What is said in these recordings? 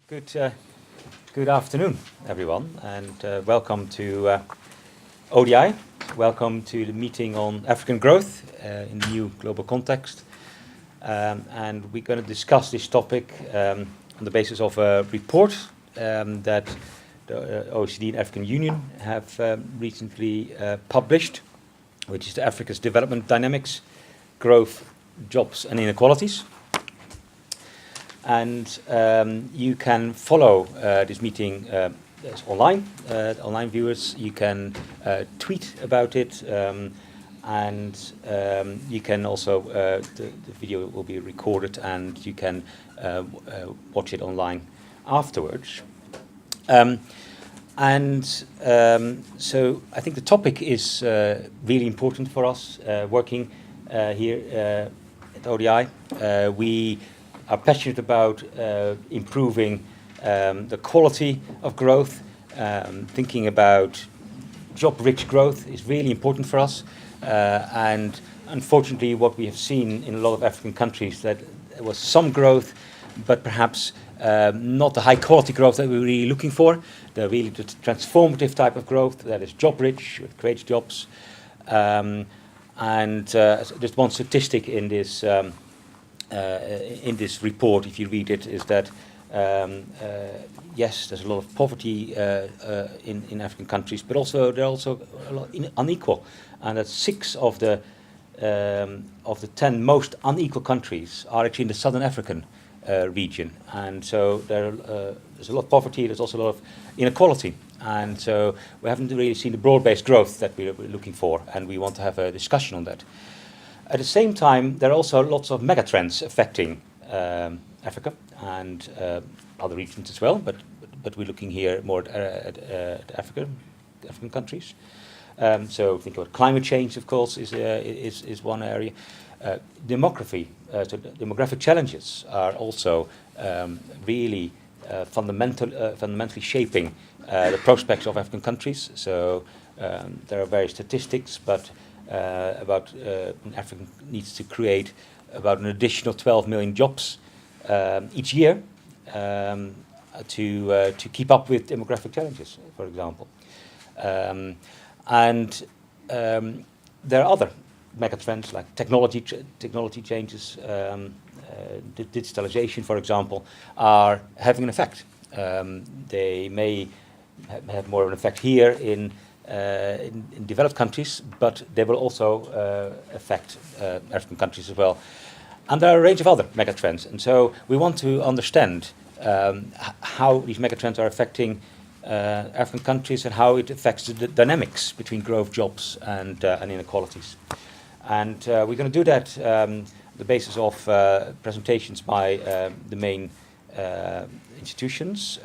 Good afternoon, everyone, and welcome to ODI. Welcome to the meeting on African growth in the new global context. And we're going to discuss this topic on the basis of a report that the OECD and African Union have recently published, which is the Africa's Development Dynamics, Growth, Jobs and Inequalities. And you can follow this meeting online, online viewers. You can tweet about it, and you can also, the video will be recorded and you can watch it online afterwards. So I think the topic is really important for us working here at ODI. We are passionate about improving the quality of growth. Thinking about job-rich growth is really important for us. And unfortunately, what we have seen in a lot of African countries, that there was some growth, but perhaps not the high-quality growth that we're really looking for. The really transformative type of growth that is job-rich, it creates jobs. Just one statistic in this report, if you read it, is that yes, there's a lot of poverty in African countries, but also they're also a lot unequal, and that 6 of the 10 most unequal countries are actually in the Southern African region, and so there's a lot of poverty. There's also a lot of inequality, and so we haven't really seen the broad-based growth that we're looking for, and we want to have a discussion on that. At the same time, there are also lots of megatrends affecting Africa and other regions as well, but we're looking here more at African countries. So think about climate change, of course, is one area. Demography, so demographic challenges are also really fundamentally shaping the prospects of African countries. So there are various statistics, but Africa needs to create about an additional 12 million jobs each year to keep up with demographic challenges, for example. There are other megatrends like technology changes, digitalization, for example, are having an effect. They may have more of an effect here in developed countries, but they will also affect African countries as well. And there are a range of other megatrends, and so we want to understand how these megatrends are affecting African countries and how it affects the dynamics between growth, jobs, and inequalities. And we're going to do that on the basis of presentations by the main institutions.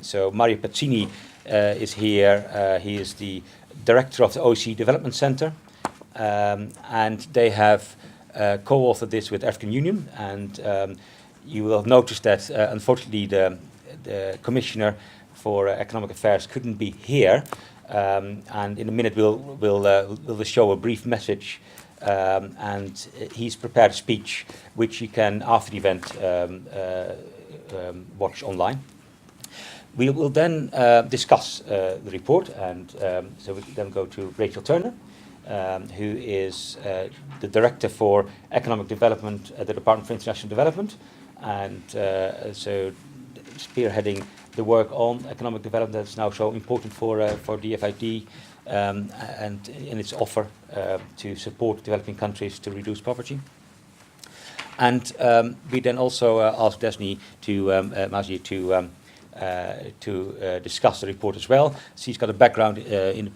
So Mario Pezzini is here. He is the director of the OECD Development Center, and they have co-authored this with African Union. And you will have noticed that unfortunately the Commissioner for Economic Affairs couldn't be here. And in a minute we'll show a brief message. And he's prepared a speech which you can, after the event, watch online. We will then discuss the report, and so we then go to Rachel Turner, who is the Director for Economic Development at the Department for International Development, and so spearheading the work on economic development that's now so important for DFID and in its offer to support developing countries to reduce poverty. And we then also asked Desni Maji to discuss the report as well. She's got a background in the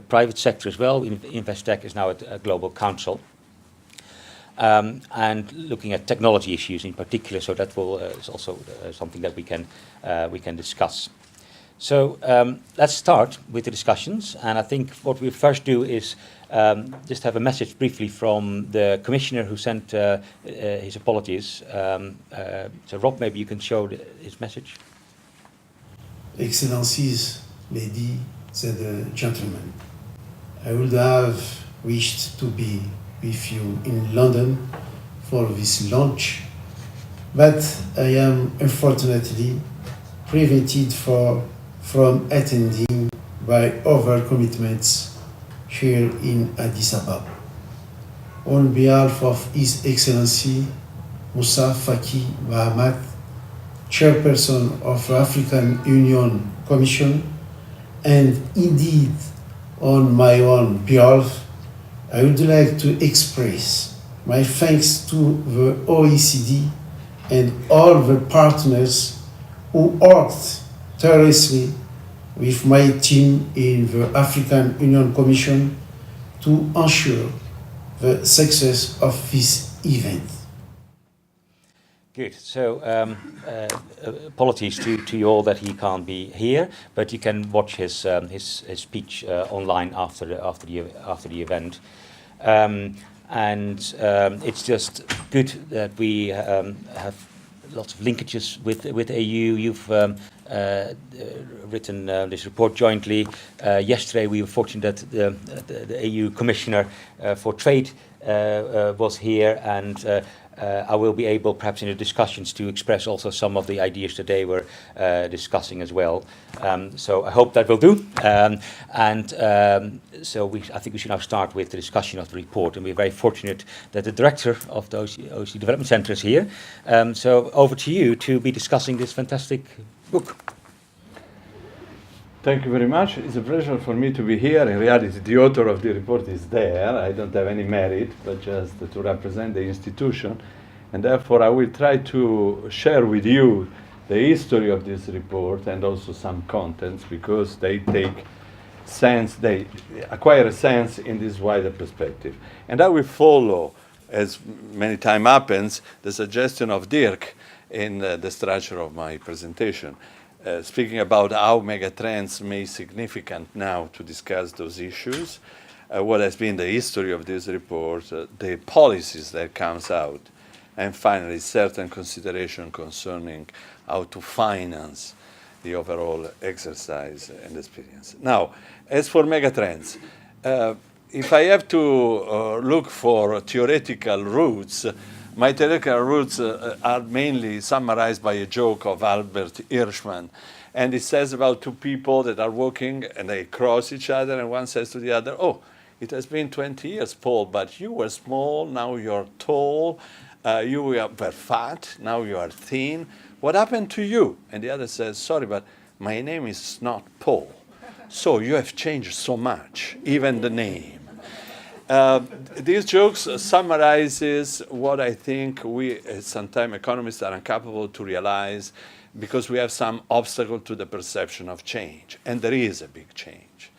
private sector as well. Investec is now at a Global Council, and looking at technology issues in particular. So that is also something that we can discuss. So let's start with the discussions, and I think what we'll first do is just have a message briefly from the Commissioner who sent his apologies. So Rob, maybe you can show his message. Excellencies, ladies and gentlemen, I would have wished to be with you in London for this launch, but I am unfortunately prevented from attending by overcommitments here in Addis Ababa. On behalf of His Excellency Moussa Faki Mahamat, Chairperson of the African Union Commission, and indeed on my own behalf, I would like to express my thanks to the OECD and all the partners who worked tirelessly with my team in the African Union Commission to ensure the success of this event. Good. So apologies to you all that he can't be here, but you can watch his speech online after the event. It's just good that we have lots of linkages with AU. You've written this report jointly. Yesterday we were fortunate that the AU Commissioner for Trade was here, and I will be able, perhaps in the discussions, to express also some of the ideas that they were discussing as well. So I hope that will do. So I think we should now start with the discussion of the report. And we're very fortunate that the director of the OECD Development Center is here. So over to you to be discussing this fantastic book. Thank you very much. It's a pleasure for me to be here. In reality, the author of the report is there. I don't have any merit, but just to represent the institution. And therefore, I will try to share with you the history of this report and also some contents, because they take sense, they acquire a sense in this wider perspective. And I will follow, as many times happens, the suggestion of Dirk in the structure of my presentation. Speaking about how megatrends may be significant now to discuss those issues, what has been the history of this report, the policies that comes out, and finally certain consideration concerning how to finance the overall exercise and experience. Now, as for megatrends, if I have to look for theoretical roots, my theoretical roots are mainly summarized by a joke of Albert Hirschman. And it says about two people that are walking and they cross each other, and one says to the other, "Oh, it has been 20 years, Paul, but you were small, now you're tall, you were fat, now you are thin. What happened to you?" And the other says, "Sorry, but my name is not Paul. So you have changed so much, even the name." These jokes summarizes what I think we, sometimes economists, are incapable to realize, because we have some obstacle to the perception of change. And there is a big change.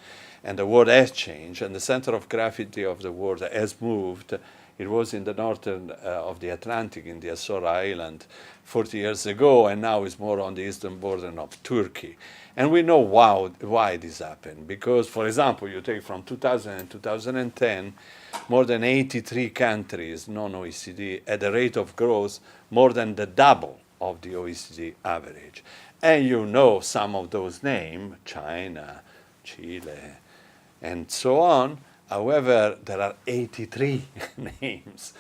And the world has changed, and the center of gravity of the world has moved. It was in the northern of the Atlantic, in the Azores Island, 40 years ago, and now it's more on the eastern border of Turkey. And we know why this happened. Because, for example, you take from 2000 and 2010, more than 83 countries, non-OECD, had a rate of growth more than the double of the OECD average. And you know some of those names, China, Chile, and so on. However, there are 83 names.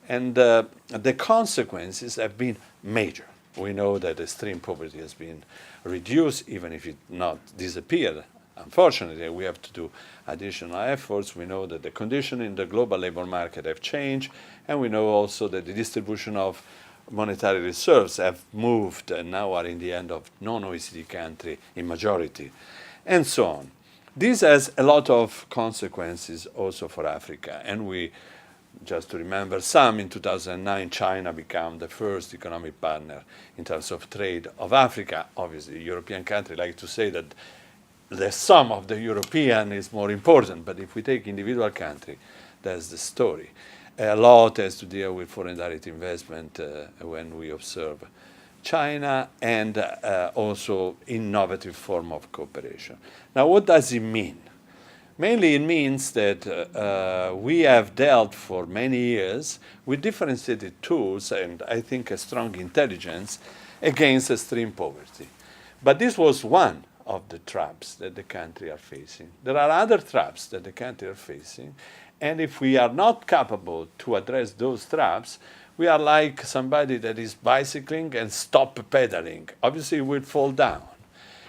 And the consequences have been major. We know that extreme poverty has been reduced, even if it not disappeared. Unfortunately, we have to do additional efforts. We know that the conditions in the global labor market have changed, and we know also that the distribution of monetary reserves have moved and now are in the hand of non-OECD country in majority, and so on. This has a lot of consequences also for Africa, and we, just to remember some, in 2009, China became the first economic partner in terms of trade of Africa. Obviously, European countries like to say that the sum of the European is more important, but if we take individual country, that's the story. A lot has to deal with foreign direct investment when we observe China, and also innovative form of cooperation. Now, what does it mean? Mainly, it means that we have dealt for many years with differentiated tools and, I think, a strong intelligence against extreme poverty. But this was one of the traps that the country are facing. There are other traps that the country are facing, and if we are not capable to address those traps, we are like somebody that is bicycling and stop pedaling. Obviously, it will fall down.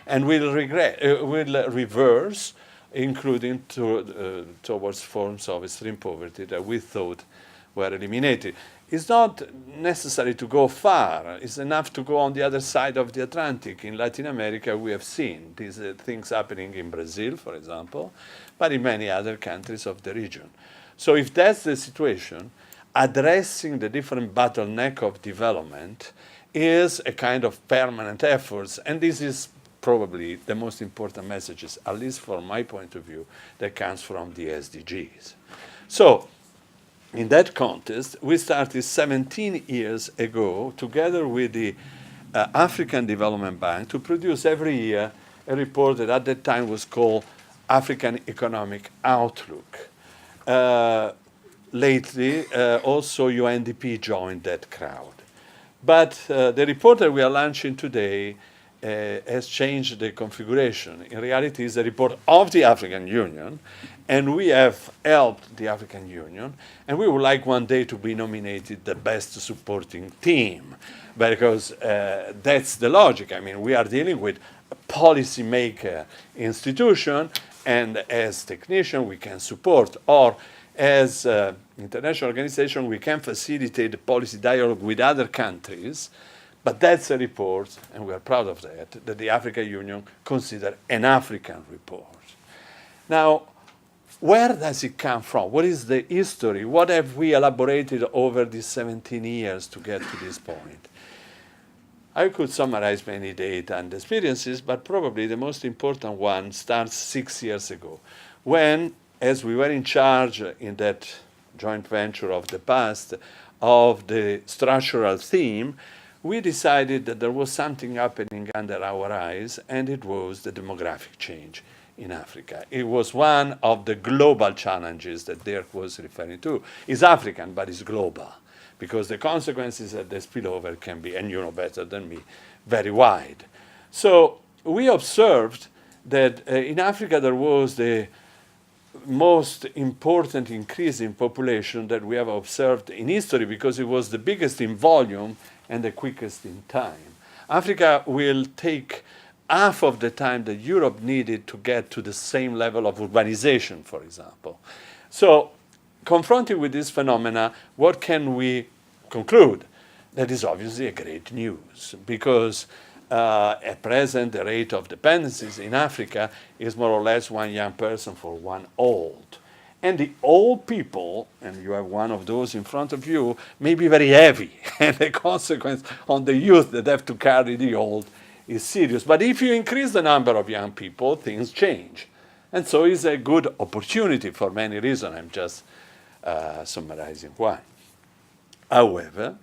and will reverse, including towards forms of extreme poverty that we thought were eliminated. It's not necessary to go far. It's enough to go on the other side of the Atlantic. In Latin America, we have seen these things happening in Brazil, for example, but in many other countries of the region. So if that's the situation, addressing the different bottleneck of development is a kind of permanent effort, and this is probably the most important messages, at least from my point of view, that comes from the SDGs. So, in that context, we started 17 years ago, together with the African Development Bank, to produce every year a report that at that time was called African Economic Outlook. Lately, also UNDP joined that crowd. But the report that we are launching today has changed the configuration. In reality, it's a report of the African Union, and we have helped the African Union, and we would like one day to be nominated the best supporting team, because that's the logic. I mean, we are dealing with a policymaker institution, and as technician, we can support, or as international organization, we can facilitate the policy dialogue with other countries. But that's a report, and we are proud of that the African Union considered an African report. Now, where does it come from? What is the history? What have we elaborated over these 17 years to get to this point? I could summarize many data and experiences, but probably the most important one starts 6 years ago, when, as we were in charge in that joint venture of the past of the structural theme, we decided that there was something happening under our eyes, and it was the demographic change in Africa. It was one of the global challenges that Dirk was referring to. It's African, but it's global, because the consequences of the spillover can be, and you know better than me, very wide. So we observed that in Africa there was the most important increase in population that we have observed in history, because it was the biggest in volume and the quickest in time. Africa will take half of the time that Europe needed to get to the same level of urbanization, for example. So, confronted with this phenomena, what can we conclude? That is obviously a great news, because at present the rate of dependencies in Africa is more or less one young person for one old. And the old people, and you have one of those in front of you, may be very heavy, and the consequence on the youth that have to carry the old is serious. But if you increase the number of young people, things change. And so it's a good opportunity for many reasons. I'm just summarizing why. However,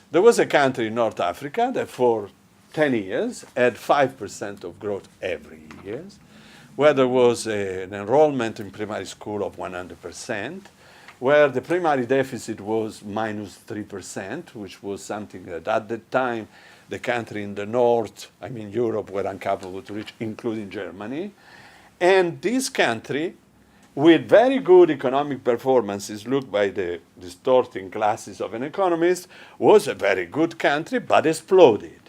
there was a country in North Africa that for 10 years had 5% of growth every year, where there was an enrollment in primary school of 100%, where the primary deficit was minus 3%, which was something that at the time the country in the north, I mean Europe, were incapable to reach, including Germany. And this country, with very good economic performances, looked by the distorting glasses of an economist, was a very good country, but exploded.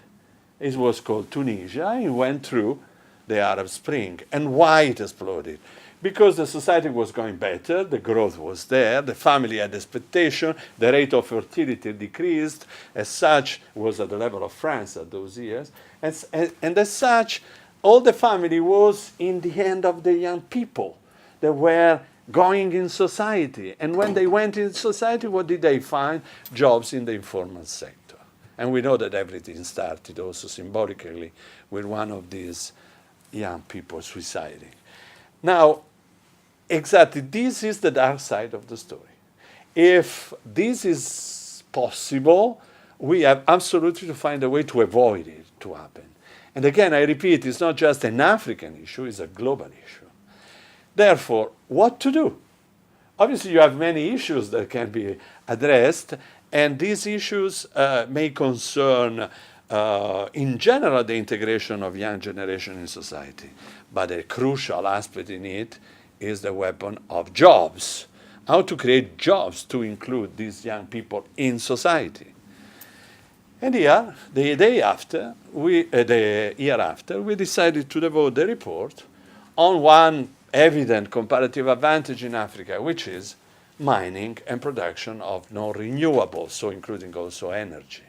It was called Tunisia. It went through the Arab Spring. And why it exploded? Because the society was going better, the growth was there, the family had expectation, the rate of fertility decreased, as such, was at the level of France at those years, and as such, all the family was in the hand of the young people that were going in society. And when they went in society, what did they find? Jobs in the informal sector. And we know that everything started also symbolically with one of these young people suiciding. Now, exactly, this is the dark side of the story. If this is possible, we have absolutely to find a way to avoid it to happen. And again, I repeat, it's not just an African issue, it's a global issue. Therefore, what to do? Obviously, you have many issues that can be addressed, and these issues may concern, in general, the integration of young generation in society. But a crucial aspect in it is the weapon of jobs. How to create jobs to include these young people in society. And here, the year after, we decided to devote the report on one evident comparative advantage in Africa, which is mining and production of non-renewables, so including also energy.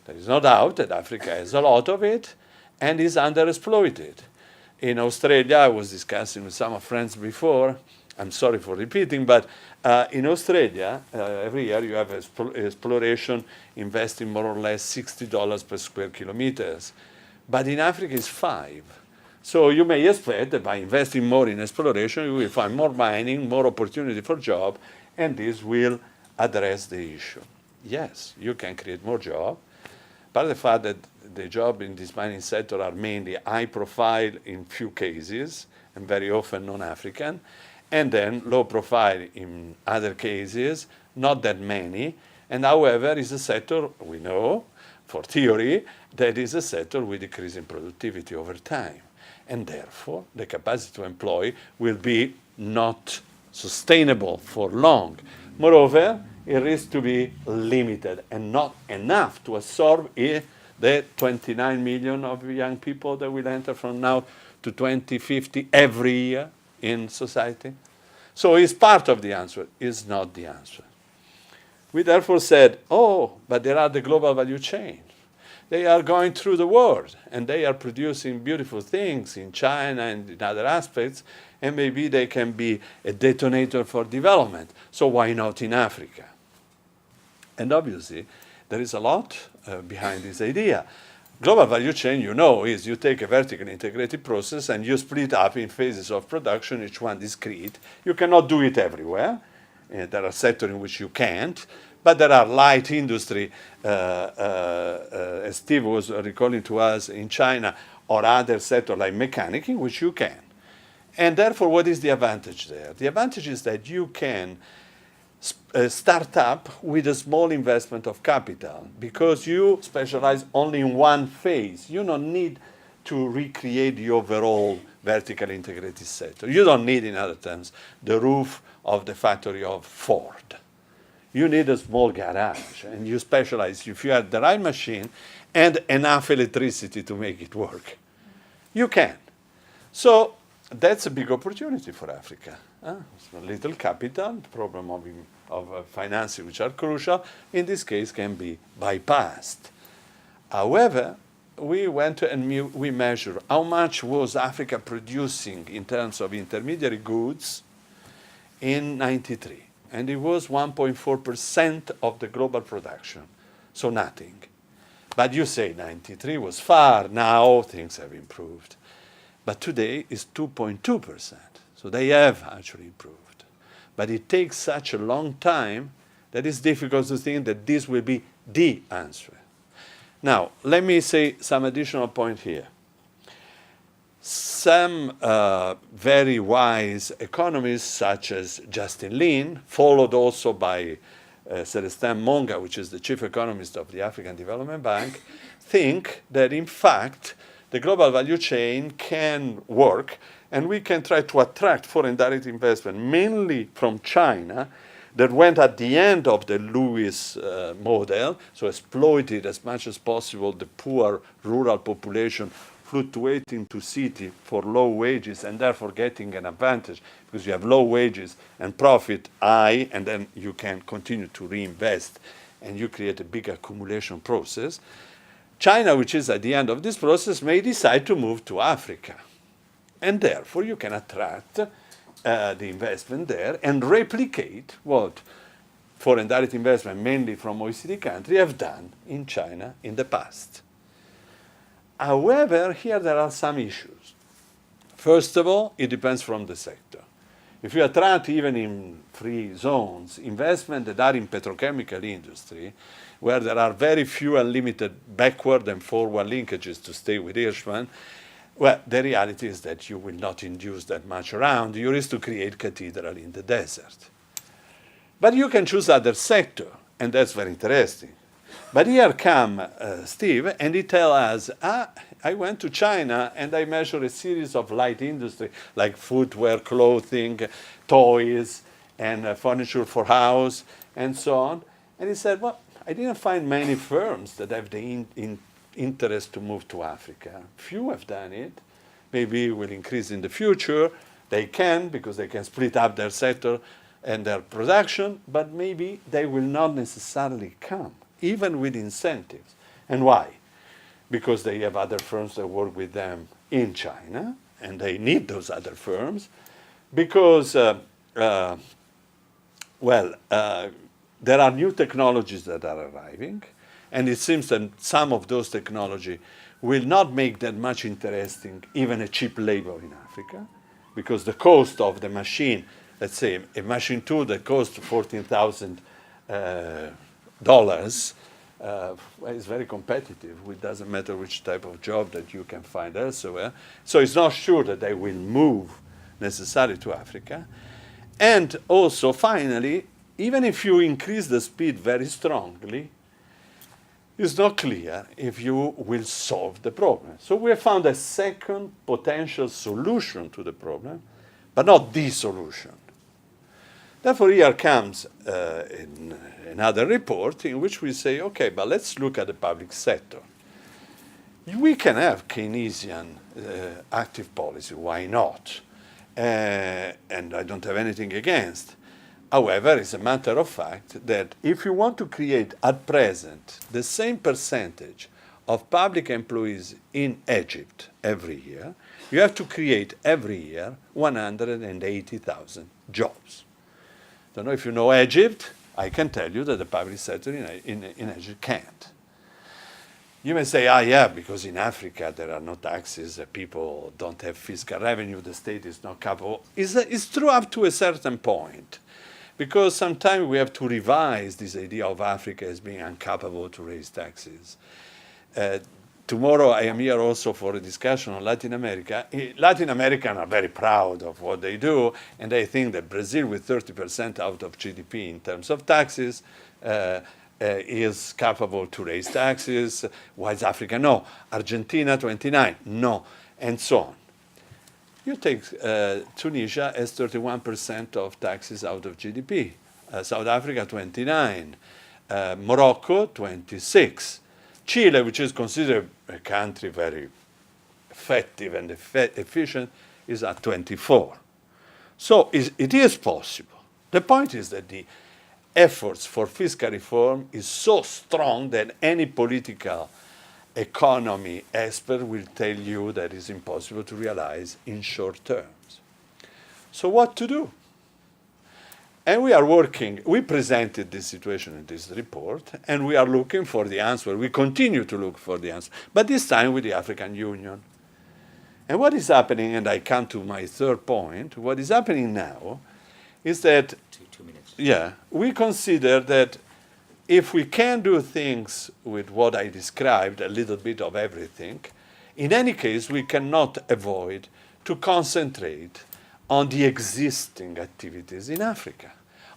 There is no doubt that Africa has a lot of it and is underexploited. In Australia, I was discussing with some friends before, I'm sorry for repeating, but in Australia, every year you have exploration investing more or less $60 per square kilometers. But in Africa, it's 5. So you may expect that by investing more in exploration, you will find more mining, more opportunity for job, and this will address the issue. Yes, you can create more jobs, but the fact that the jobs in this mining sector are mainly high profile in few cases, and very often non-African, and then low profile in other cases, not that many, and however is a sector, we know, for theory, that is a sector with decreasing productivity over time. And therefore, the capacity to employ will be not sustainable for long. Moreover, it risks to be limited and not enough to absorb the 29 million of young people that will enter from now to 2050 every year in society. So it's part of the answer, it's not the answer. We therefore said, oh, but there are the global value chain. They are going through the world, and they are producing beautiful things in China and in other aspects, and maybe they can be a detonator for development. So why not in Africa? And obviously, there is a lot behind this idea. Global value chain, you know, is you take a vertically integrated process and you split up in phases of production, each one discrete. You cannot do it everywhere. There are sectors in which you can't. But there are light industry, as Steve was recalling to us, in China, or other sectors like mechanic, in which you can. And therefore, what is the advantage there? The advantage is that you can start up with a small investment of capital because you specialize only in one phase. You don't need to recreate the overall vertically integrated sector. You don't need, in other terms, the roof of the factory of Ford. You need a small garage, and you specialize if you have the right machine and enough electricity to make it work. You can. So that's a big opportunity for Africa. So little capital, the problem of financing, which are crucial, in this case can be bypassed. However, we went and we measured how much was Africa producing in terms of intermediary goods in 93. And it was 1.4% of the global production, so nothing. But you say 93 was far, now things have improved. But today it's 2.2%, so they have actually improved. But it takes such a long time that it's difficult to think that this will be the answer. Now, let me say some additional point here. Some very wise economists, such as Justin Lin, followed also by Celestin Monga, which is the chief economist of the African Development Bank, think that in fact the global value chain can work and we can try to attract foreign direct investment, mainly from China, that went at the end of the Lewis model, so exploited as much as possible the poor rural population fluctuating to city for low wages and therefore getting an advantage because you have low wages and profit high, and then you can continue to reinvest and you create a big accumulation process. China, which is at the end of this process, may decide to move to Africa. And therefore you can attract the investment there and replicate what foreign direct investment, mainly from OECD countries, have done in China in the past. However, here there are some issues. First of all, it depends from the sector. If you attract, even in free zones, investment that are in petrochemical industry, where there are very few and limited backward and forward linkages to stay with Hirschman, well, the reality is that you will not induce that much around. You risk to create cathedral in the desert. But you can choose other sector, and that's very interesting. But here come Steve, and he tells us, I went to China and I measured a series of light industry, like footwear, clothing, toys, and furniture for house, and so on. And he said, well, I didn't find many firms that have the interest to move to Africa. Few have done it. Maybe it will increase in the future. They can, because they can split up their sector and their production, but maybe they will not necessarily come, even with incentives. And why? Because they have other firms that work with them in China, and they need those other firms, because, there are new technologies that are arriving, and it seems that some of those technology will not make that much interesting, even a cheap labor in Africa, because the cost of the machine, let's say a machine tool that costs $14,000 is very competitive. It doesn't matter which type of job that you can find elsewhere. So it's not sure that they will move necessarily to Africa. And also, finally, even if you increase the speed very strongly, it's not clear if you will solve the problem. So we have found a second potential solution to the problem, but not the solution. Therefore, here comes another report in which we say, okay, but let's look at the public sector. We can have Keynesian active policy, why not? And I don't have anything against. However, it's a matter of fact that if you want to create at present the same percentage of public employees in Egypt every year, you have to create every year 180,000 jobs. Don't know if you know Egypt. I can tell you that the public sector in Egypt can't. You may say, yeah, because in Africa there are no taxes, people don't have fiscal revenue, the state is not capable. It's true up to a certain point, because sometimes we have to revise this idea of Africa as being incapable to raise taxes. Tomorrow I am here also for a discussion on Latin America. Latin Americans are very proud of what they do, and they think that Brazil, with 30% out of GDP in terms of taxes, is capable to raise taxes. Why is Africa? No. Argentina, 29? No. And so on. You take Tunisia as 31% of taxes out of GDP. South Africa, 29. Morocco, 26. Chile, which is considered a country very effective and efficient, is at 24. So it is possible. The point is that the efforts for fiscal reform is so strong that any political economy expert will tell you that it's impossible to realize in short terms. So what to do? And we are working, we presented this situation in this report, and we are looking for the answer. We continue to look for the answer, but this time with the African Union. And what is happening, and I come to my third point, what is happening now is that, 2 minutes. Yeah, we consider that if we can do things with what I described, a little bit of everything, in any case, we cannot avoid to concentrate on the existing activities in Africa,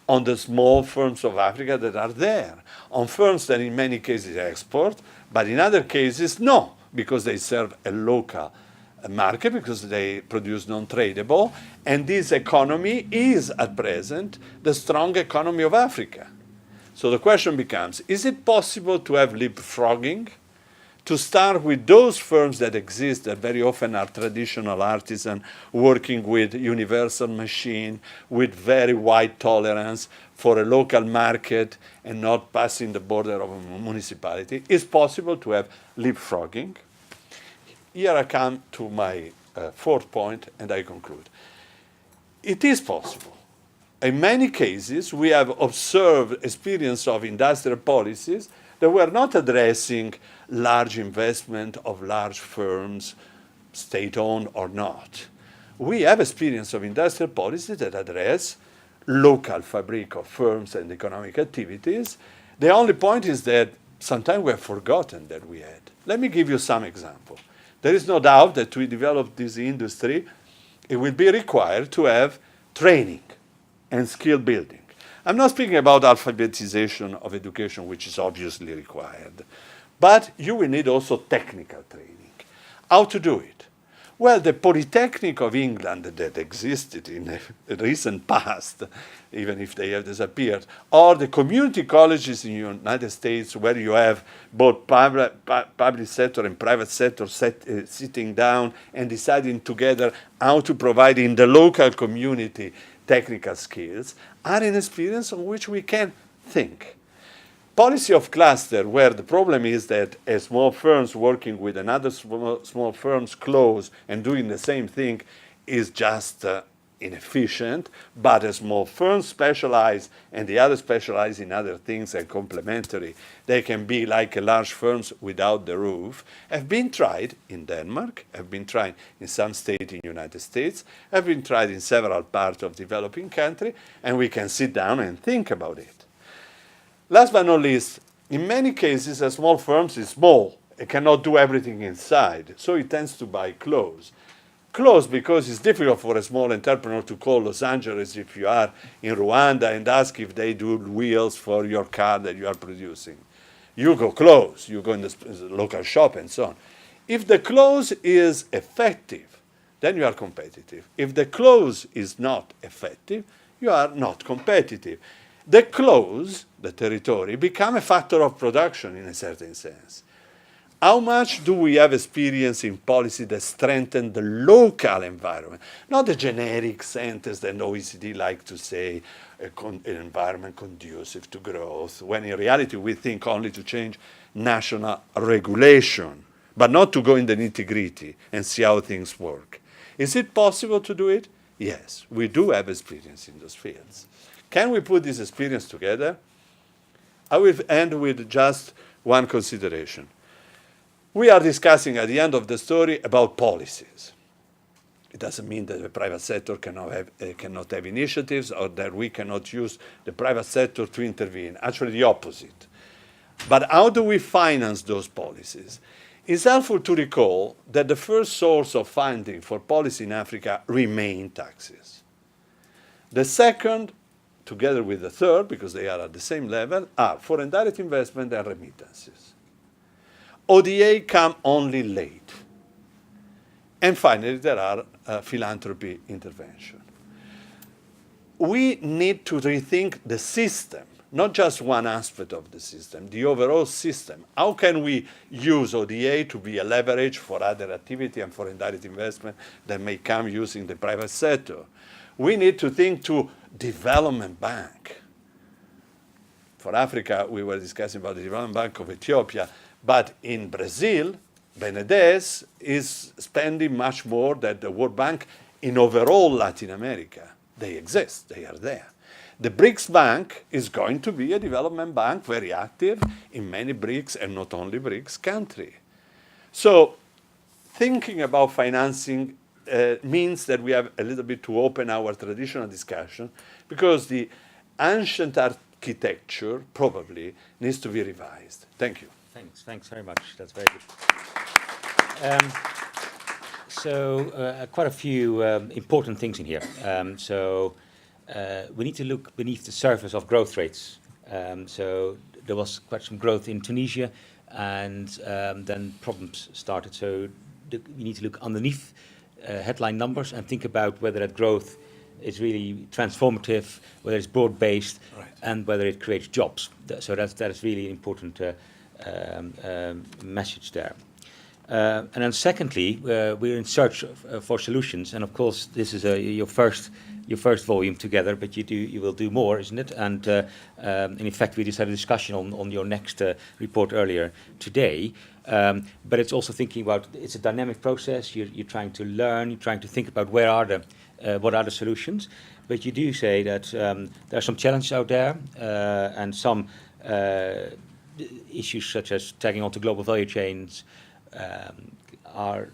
on the small firms of Africa that are there, on firms that in many cases export, but in other cases, no, because they serve a local market, because they produce non-tradable, and this economy is, at present, the strong economy of Africa. So the question becomes, is it possible to have leapfrogging, to start with those firms that exist, that very often are traditional artisan, working with universal machine, with very wide tolerance for a local market and not passing the border of a municipality? It's possible to have leapfrogging. Here I come to my fourth point, and I conclude. It is possible. In many cases, we have observed experience of industrial policies that were not addressing large investment of large firms, state-owned or not. We have experience of industrial policies that address local fabric of firms and economic activities. The only point is that sometimes we have forgotten that we had. Let me give you some example. There is no doubt that to develop this industry, it will be required to have training and skill building. I'm not speaking about alphabetization of education, which is obviously required, but you will need also technical training. How to do it? Well, the Polytechnic of England that existed in the recent past, even if they have disappeared, or the community colleges in the United States where you have both public sector and private sector sitting down and deciding together how to provide in the local community technical skills, are an experience on which we can think. Policy of cluster, where the problem is that small firms working with another small firms close and doing the same thing is just inefficient, but a small firm specialize and the other specialize in other things and complementary. They can be like a large firms without the roof, have been tried in Denmark, have been tried in some state in the United States, have been tried in several parts of developing country, and we can sit down and think about it. Last but not least, in many cases, a small firm is small. It cannot do everything inside, so it tends to buy clothes. Clothes because it's difficult for a small entrepreneur to call Los Angeles if you are in Rwanda and ask if they do wheels for your car that you are producing. You go clothes, you go in the local shop and so on. If the clothes is effective, then you are competitive. If the clothes is not effective, you are not competitive. The close, the territory, become a factor of production in a certain sense. How much do we have experience in policy that strengthen the local environment? Not the generic sentence that OECD like to say, an environment conducive to growth, when in reality we think only to change national regulation, but not to go in the nitty-gritty and see how things work. Is it possible to do it? Yes, we do have experience in those fields. Can we put this experience together? I will end with just one consideration. We are discussing at the end of the story about policies. It doesn't mean that the private sector cannot have initiatives or that we cannot use the private sector to intervene. Actually, the opposite. But how do we finance those policies? It's helpful to recall that the first source of funding for policy in Africa remain taxes. The second, together with the third, because they are at the same level, are foreign direct investment and remittances. ODA come only late. And finally, there are philanthropy intervention. We need to rethink the system, not just one aspect of the system, the overall system. How can we use ODA to be a leverage for other activity and foreign direct investment that may come using the private sector? We need to think to development bank. For Africa, we were discussing about the Development Bank of Ethiopia, but in Brazil, BNDES is spending much more than the World Bank in overall Latin America. They exist, they are there. The BRICS Bank is going to be a development bank, very active in many BRICS and not only BRICS countries. So thinking about financing means that we have a little bit to open our traditional discussion, because the ancient architecture probably needs to be revised. Thank you. Thanks very much. That's very good. Quite a few important things in here. We need to look beneath the surface of growth rates. So there was quite some growth in Tunisia, and then problems started. So we need to look underneath headline numbers and think about whether that growth is really transformative, whether it's broad-based, right, and whether it creates jobs. So that is really an important message there. And then secondly, we're in search for solutions, and of course this is your first volume together, but you will do more, isn't it? And in fact, we just had a discussion on your next report earlier today. But it's also thinking about, it's a dynamic process. You're trying to learn. You're trying to think about what are the solutions. But you do say that there are some challenges out there, and some issues such as tagging onto global value chains are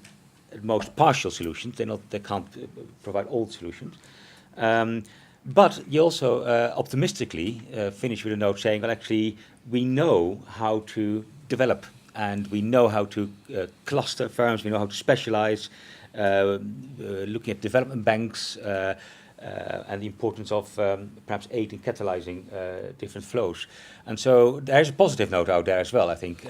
at most partial solutions. They can't provide all solutions. But you also optimistically finish with a note saying, well, actually, we know how to develop, and we know how to cluster firms, we know how to specialize, looking at development banks, and the importance of perhaps aid in catalyzing different flows. And so there's a positive note out there as well, I think.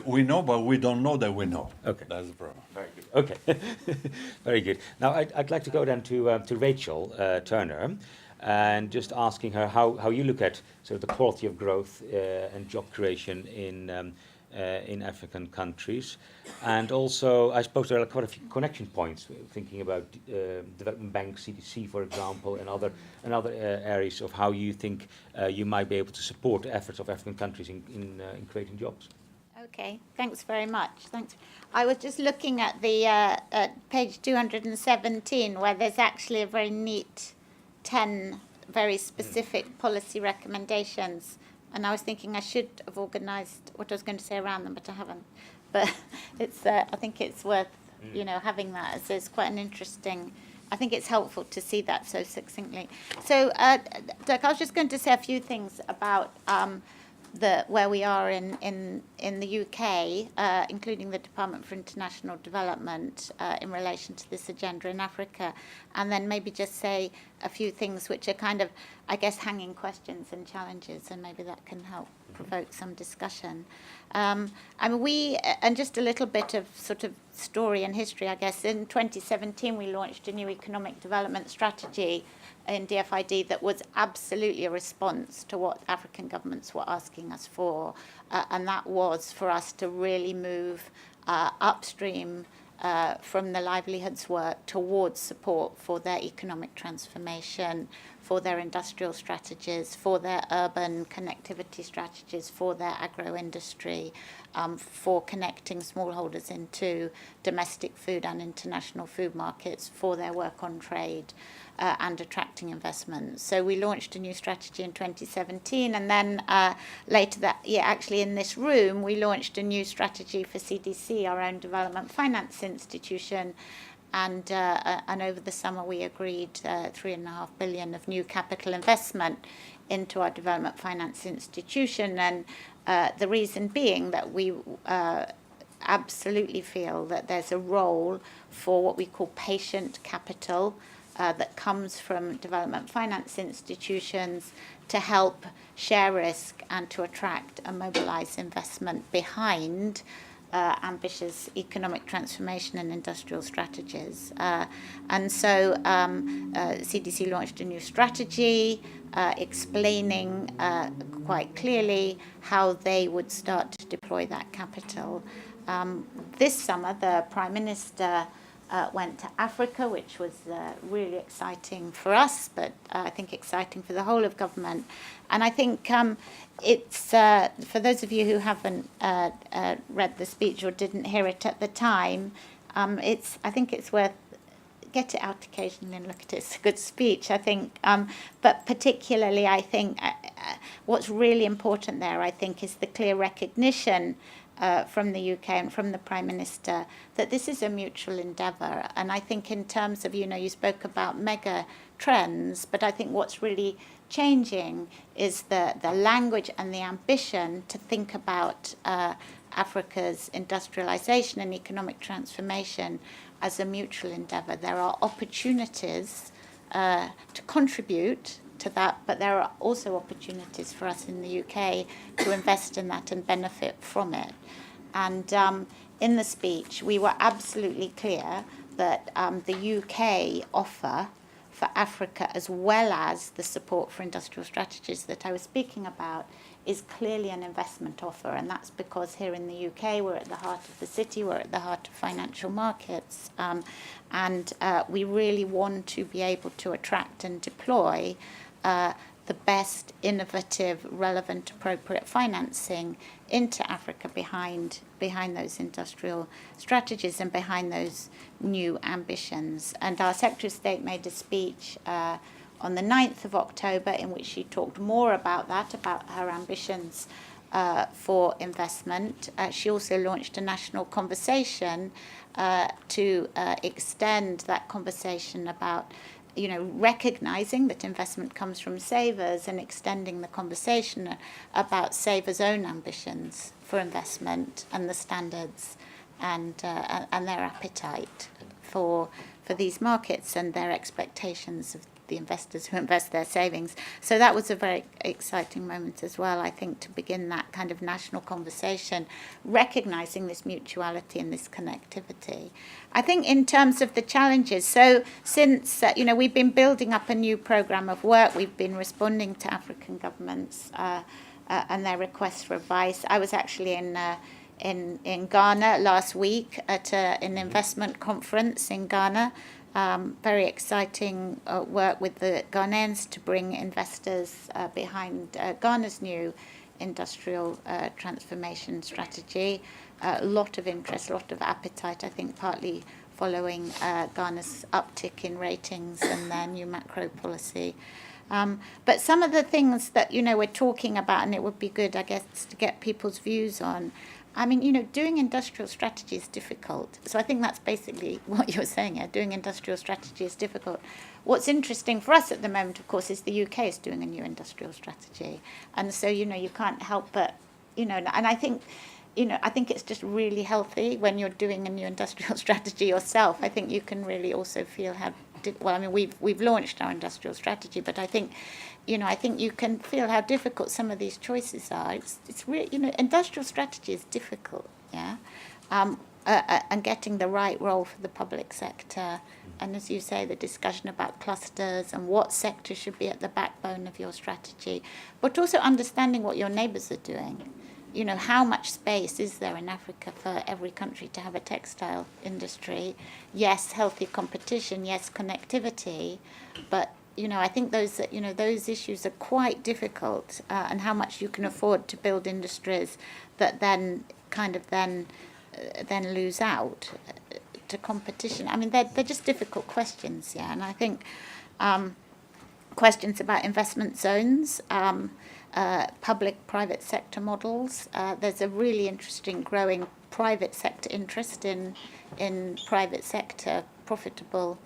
We know, but we don't know that we know. Okay. That's the problem. Very good. Okay. Very good. Now, I'd like to go then to Rachel Turner, and just asking her how you look at sort of the quality of growth and job creation in African countries. And also, I suppose there are quite a few connection points, thinking about Development Bank, CDC, for example, and other areas of how you think you might be able to support the efforts of African countries in creating jobs. Okay, thanks very much. Thanks. I was just looking at the at page 217, where there's actually a very neat 10 very specific policy recommendations. And I was thinking I should have organised what I was going to say around them, but I haven't. But it's I think it's worth having that, as it's quite an interesting. I think it's helpful to see that so succinctly. So, Dirk, I was just going to say a few things about where we are in the UK, including the Department for International Development, in relation to this agenda in Africa, and then maybe just say a few things which are kind of, I guess, hanging questions and challenges, and maybe that can help provoke some discussion. And just a little bit of sort of story and history, I guess. In 2017, we launched a new economic development strategy in DFID that was absolutely a response to what African governments were asking us for, and that was for us to really move upstream from the livelihoods work towards support for their economic transformation, for their industrial strategies, for their urban connectivity strategies, for their agro-industry, for connecting smallholders into domestic food and international food markets, for their work on trade, and attracting investment. So we launched a new strategy in 2017, and then later that year, actually in this room, we launched a new strategy for CDC, our own development finance institution, and over the summer we agreed $3.5 billion of new capital investment into our development finance institution, and the reason being that we absolutely feel that there's a role for what we call patient capital that comes from development finance institutions to help share risk and to attract and mobilize investment behind ambitious economic transformation and industrial strategies. And so CDC launched a new strategy explaining quite clearly how they would start to deploy that capital. This summer, the Prime Minister went to Africa, which was really exciting for us, but I think exciting for the whole of government. And I think it's, for those of you who haven't read the speech or didn't hear it at the time, I think it's worth, get it out occasionally and look at it. It's a good speech, I think. But particularly, I think what's really important there, I think, is the clear recognition from the UK and from the Prime Minister that this is a mutual endeavour. And I think in terms of, you spoke about mega trends, but I think what's really changing is the language and the ambition to think about Africa's industrialization and economic transformation as a mutual endeavour. There are opportunities to contribute to that, but there are also opportunities for us in the UK to invest in that and benefit from it. And in the speech, we were absolutely clear that the UK offer for Africa, as well as the support for industrial strategies that I was speaking about, is clearly an investment offer. And that's because here in the UK, we're at the heart of the city, we're at the heart of financial markets, and we really want to be able to attract and deploy the best, innovative, relevant, appropriate financing into Africa behind those industrial strategies and behind those new ambitions. And our Secretary of State made a speech on the 9th of October in which she talked more about that, about her ambitions for investment. She also launched a national conversation to extend that conversation about recognizing that investment comes from savers and extending the conversation about savers' own ambitions for investment and the standards and their appetite for these markets and their expectations of the investors who invest their savings. So that was a very exciting moment as well, I think, to begin that kind of national conversation, recognising this mutuality and this connectivity. I think in terms of the challenges, so since, we've been building up a new programme of work, we've been responding to African governments and their requests for advice. I was actually in Ghana last week at an investment conference in Ghana. Very exciting work with the Ghanaians to bring investors behind Ghana's new industrial transformation strategy. A lot of interest, a lot of appetite, I think partly following Ghana's uptick in ratings and their new macro policy. But some of the things that, we're talking about, and it would be good, I guess, to get people's views on, I mean, doing industrial strategy is difficult. So I think that's basically what you're saying here. Doing industrial strategy is difficult. What's interesting for us at the moment, of course, is the UK is doing a new industrial strategy. And so, you can't help but, and I think, I think it's just really healthy when you're doing a new industrial strategy yourself. I think you can really also feel how, we've launched our industrial strategy, but I think, I think you can feel how difficult some of these choices are. It's really, industrial strategy is difficult, yeah, and getting the right role for the public sector. And as you say, the discussion about clusters and what sector should be at the backbone of your strategy, but also understanding what your neighbours are doing. How much space is there in Africa for every country to have a textile industry? Yes, healthy competition, yes, connectivity, but I think those issues are quite difficult, and how much you can afford to build industries that then lose out to competition. I mean, they're just difficult questions, yeah. And I think questions about investment zones, public-private sector models. There's a really interesting growing private sector interest in private sector profitable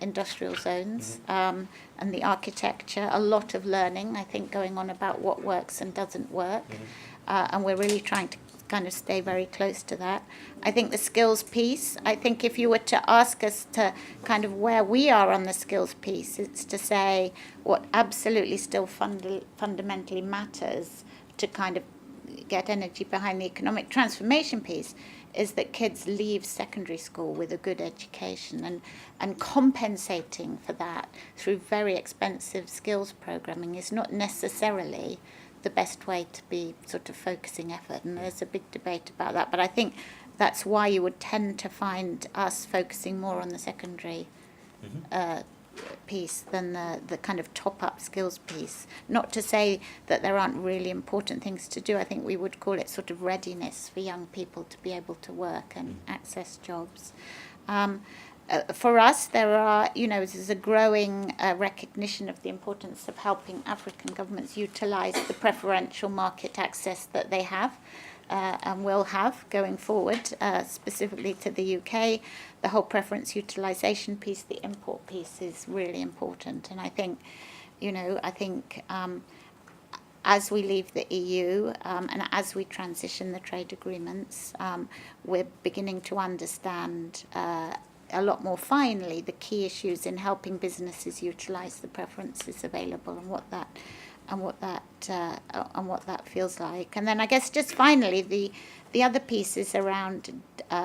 industrial zones, and the architecture. A lot of learning, I think, going on about what works and doesn't work. And we're really trying to kind of stay very close to that. I think the skills piece, I think if you were to ask us to kind of where we are on the skills piece, it's to say what absolutely still fundamentally matters to kind of get energy behind the economic transformation piece is that kids leave secondary school with a good education, and compensating for that through very expensive skills programming is not necessarily the best way to be sort of focusing effort, and there's a big debate about that. But I think that's why you would tend to find us focusing more on the secondary piece than the kind of top-up skills piece. Not to say that there aren't really important things to do. I think we would call it sort of readiness for young people to be able to work and access jobs. For us, there's a growing recognition of the importance of helping African governments utilise the preferential market access that they have and will have going forward, specifically to the UK. The whole preference utilisation piece, the import piece is really important. And I think, as we leave the EU and as we transition the trade agreements, we're beginning to understand a lot more finely the key issues in helping businesses utilise the preferences available and what that feels like. And then I guess just finally the other piece is around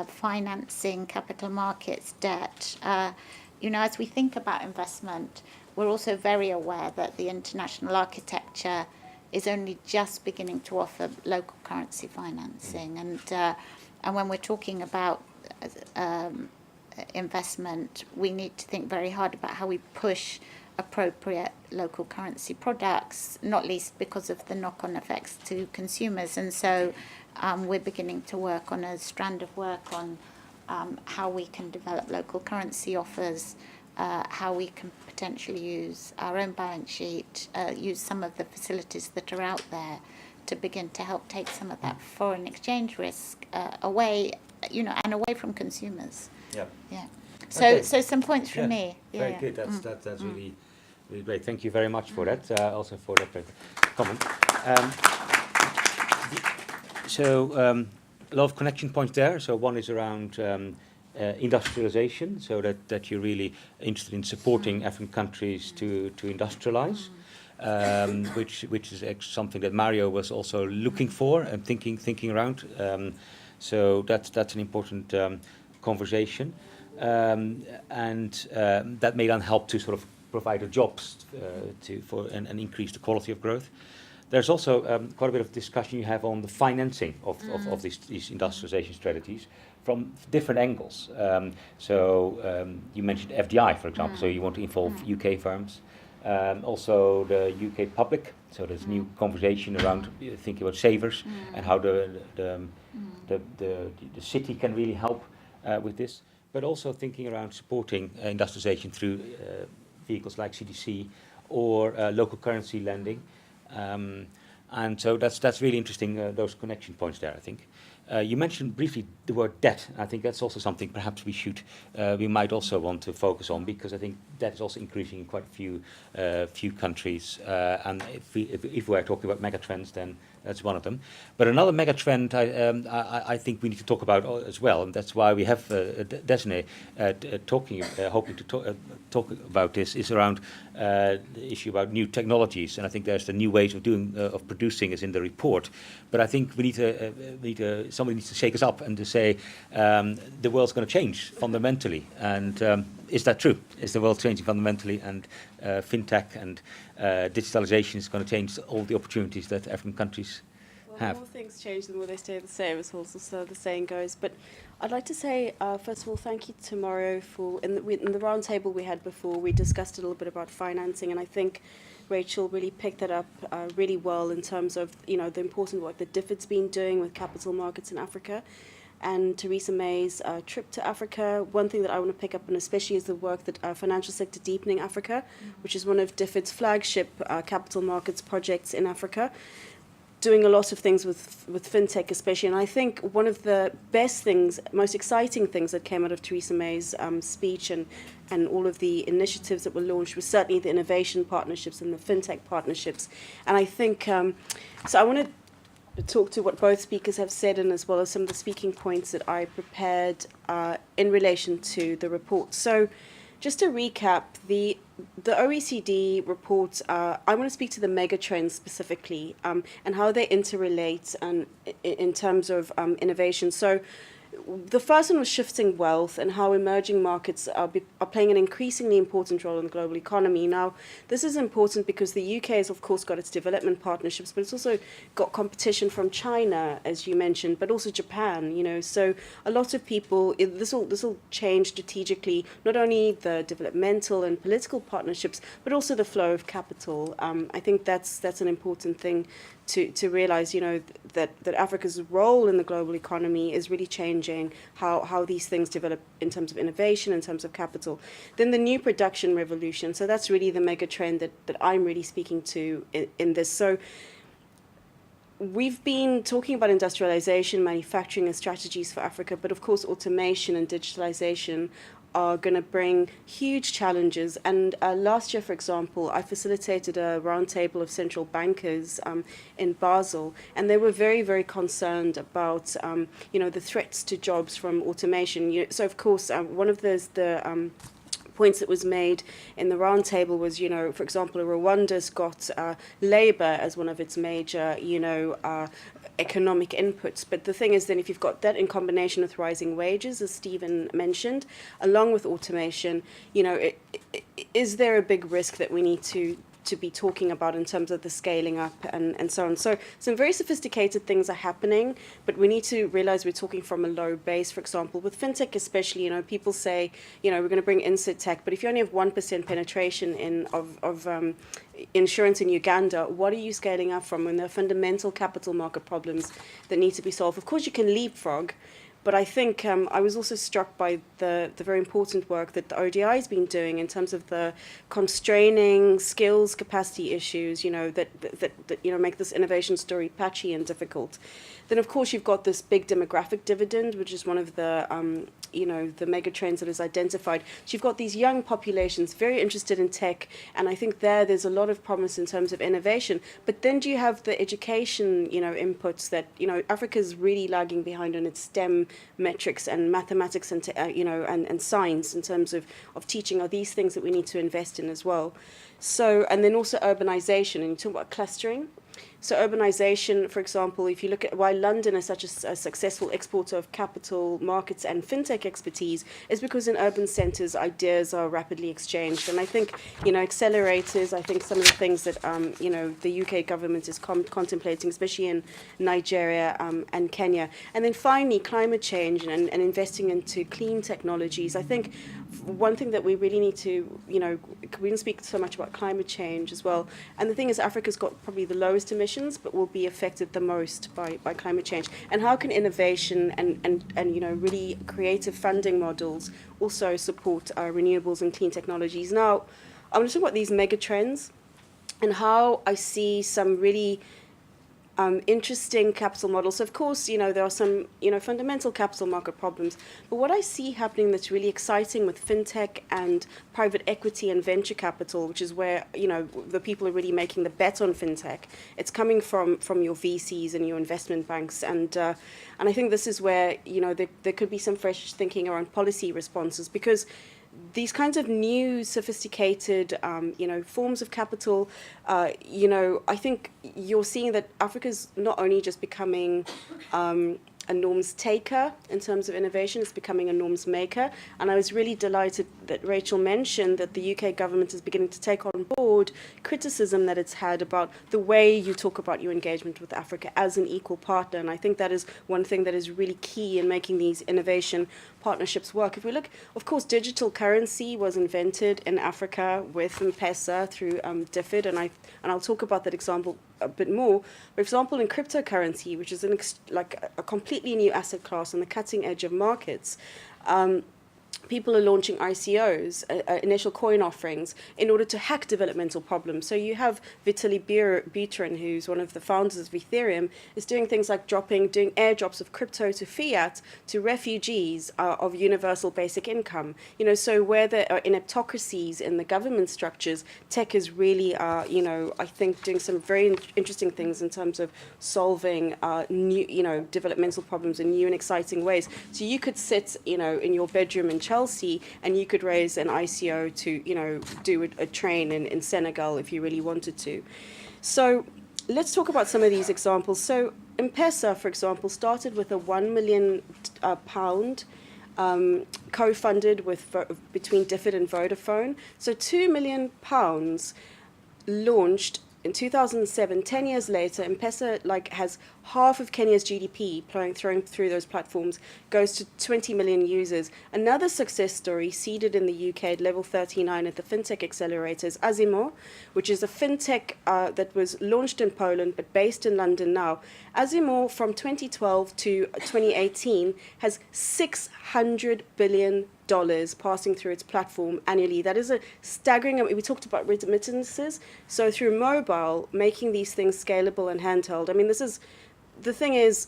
financing, capital markets, debt. As we think about investment, we're also very aware that the international architecture is only just beginning to offer local currency financing, and when we're talking about investment, we need to think very hard about how we push appropriate local currency products, not least because of the knock-on effects to consumers. And so we're beginning to work on a strand of work on how we can develop local currency offers, how we can potentially use our own balance sheet, use some of the facilities that are out there to begin to help take some of that foreign exchange risk away, and away from consumers. Yeah. So, Okay. so some points from me. Very good. That's really great. Thank you very much for that. Also for that comment. A lot of connection points there. So one is around industrialization, so that you're really interested in supporting African countries to industrialize, which is something that Mario was also looking for and thinking around. So that's an important conversation, and that may then help to sort of provide the jobs and increase the quality of growth. There's also quite a bit of discussion you have on the financing of these industrialization strategies from different angles. You mentioned FDI, for example, so you want to involve UK firms. Also the UK public, so there's new conversation around thinking about savers and how the city can really help with this, but also thinking around supporting industrialization through vehicles like CDC or local currency lending. And so that's really interesting, those connection points there, I think. You mentioned briefly the word debt. I think that's also something perhaps we might also want to focus on, because I think debt is also increasing in quite a few countries. And if we're talking about megatrends, then that's one of them. But another megatrend I think we need to talk about as well, and that's why we have Desne hoping to talk about this, is around the issue about new technologies. And I think there's the new ways of producing is in the report. But I think somebody needs to shake us up and to say the world's going to change fundamentally. And is that true? Is the world changing fundamentally? And fintech and digitalization is going to change all the opportunities that African countries have? The more things change, the more they stay the same, as also the saying goes. But I'd like to say, first of all, thank you to Mario for, in the round table we had before, we discussed a little bit about financing, and I think Rachel really picked that up really well in terms of, the important work that DFID's been doing with capital markets in Africa. And Theresa May's trip to Africa. One thing that I want to pick up on especially is the work that Financial Sector Deepening Africa, which is one of DFID's flagship capital markets projects in Africa, doing a lot of things with fintech especially. And I think one of the best things, most exciting things that came out of Theresa May's speech and all of the initiatives that were launched was certainly the innovation partnerships and the fintech partnerships. And I think, so I want to talk to what both speakers have said, and as well as some of the speaking points that I prepared in relation to the report. So just to recap, the OECD report, I want to speak to the mega trends specifically and how they interrelate in terms of innovation. So the first one was shifting wealth and how emerging markets are playing an increasingly important role in the global economy. Now, this is important because the UK has, of course, got its development partnerships, but it's also got competition from China, as you mentioned, but also Japan. So a lot of people, this will change strategically, not only the developmental and political partnerships, but also the flow of capital. I think that's an important thing to realize, that Africa's role in the global economy is really changing how these things develop in terms of innovation, in terms of capital. Then the new production revolution. So that's really the mega trend that I'm really speaking to in this. So we've been talking about industrialization, manufacturing and strategies for Africa, but of course automation and digitalization are going to bring huge challenges. And last year, for example, I facilitated a roundtable of central bankers in Basel, and they were very, very concerned about, the threats to jobs from automation. So, of course, one of the points that was made in the roundtable was, for example, Rwanda's got labour as one of its major, economic inputs. But the thing is, then, if you've got that in combination with rising wages, as Stephen mentioned, along with automation, is there a big risk that we need to be talking about in terms of the scaling up and so on? So some very sophisticated things are happening, but we need to realize we're talking from a low base. For example, with fintech especially, people say, we're going to bring insert tech, but if you only have 1% penetration of insurance in Uganda, what are you scaling up from when there are fundamental capital market problems that need to be solved? Of course, you can leapfrog, but I think I was also struck by the very important work that the ODI has been doing in terms of the constraining skills capacity issues, that make this innovation story patchy and difficult. Then, of course, you've got this big demographic dividend, which is one of the the mega trends that is identified. So you've got these young populations very interested in tech, and I think there's a lot of promise in terms of innovation. But then do you have the education, inputs that, Africa is really lagging behind on its STEM metrics and mathematics and and science in terms of teaching are these things that we need to invest in as well. So, and then also urbanization, and you talk about clustering. So urbanization, for example, if you look at why London is such a successful exporter of capital markets and fintech expertise, is because in urban centres ideas are rapidly exchanged. And I think, accelerators, I think some of the things that, the UK government is contemplating, especially in Nigeria and Kenya. And then finally, climate change and investing into clean technologies. I think one thing that we really need to, we didn't speak so much about climate change as well. And the thing is, Africa's got probably the lowest emissions, but will be affected the most by climate change. And how can innovation and really creative funding models also support renewables and clean technologies? Now, I want to talk about these mega trends and how I see some really interesting capital models. So of course, there are some, fundamental capital market problems. But what I see happening that's really exciting with fintech and private equity and venture capital, which is where, the people are really making the bet on fintech. It's coming from your VCs and your investment banks. And I think this is where, there could be some fresh thinking around policy responses, because these kinds of new, sophisticated, forms of capital, I think you're seeing that Africa's not only just becoming a norms taker in terms of innovation, it's becoming a norms maker. And I was really delighted that Rachel mentioned that the UK government is beginning to take on board criticism that it's had about the way you talk about your engagement with Africa as an equal partner. And I think that is one thing that is really key in making these innovation partnerships work. If we look, of course, digital currency was invented in Africa with M-Pesa through DFID, and I'll talk about that example a bit more. For example, in cryptocurrency, which is a completely new asset class on the cutting edge of markets, people are launching ICOs, initial coin offerings, in order to hack developmental problems. So you have Vitaly Buterin, who's one of the founders of Ethereum, is doing things like doing airdrops of crypto to fiat to refugees of universal basic income. So where there are ineptocracies in the government structures, tech is really, I think, doing some very interesting things in terms of solving new, developmental problems in new and exciting ways. So you could sit, in your bedroom in Chelsea, and you could raise an ICO to, do a train in Senegal if you really wanted to. So let's talk about some of these examples. So M-Pesa, for example, started with a £1 million co-funded between DFID and Vodafone. So £2 million launched in 2007. 10 years later, M-Pesa has half of Kenya's GDP flowing through those platforms, goes to 20 million users. Another success story seeded in the UK at level 39 at the fintech accelerators, Azimo, which is a fintech that was launched in Poland but based in London now. Azimo, from 2012 to 2018, has $600 billion passing through its platform annually. That is a staggering amount. We talked about remittances. So through mobile, making these things scalable and handheld. I mean, the thing is,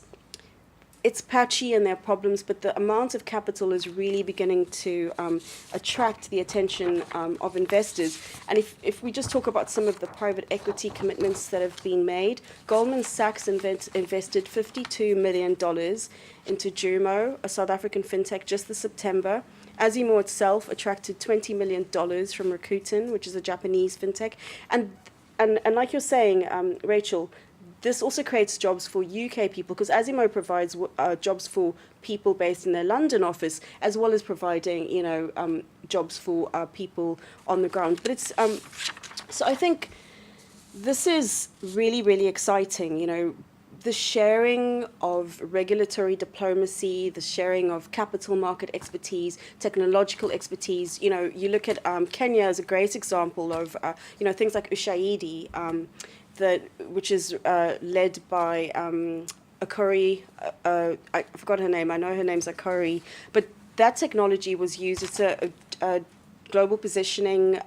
it's patchy and there are problems, but the amount of capital is really beginning to attract the attention of investors. And if we just talk about some of the private equity commitments that have been made, Goldman Sachs invested $52 million into Jumo, a South African fintech, just this September. Azimo itself attracted $20 million from Rakuten, which is a Japanese fintech. And like you're saying, Rachel, this also creates jobs for UK people, because Azimo provides jobs for people based in their London office, as well as providing, jobs for people on the ground. But it's so I think this is really, really exciting. The sharing of regulatory diplomacy, the sharing of capital market expertise, technological expertise. You look at Kenya as a great example of, things like Ushahidi, which is led by Akori. I forgot her name. I know her name's Akori. But that technology was used. It's a global positioning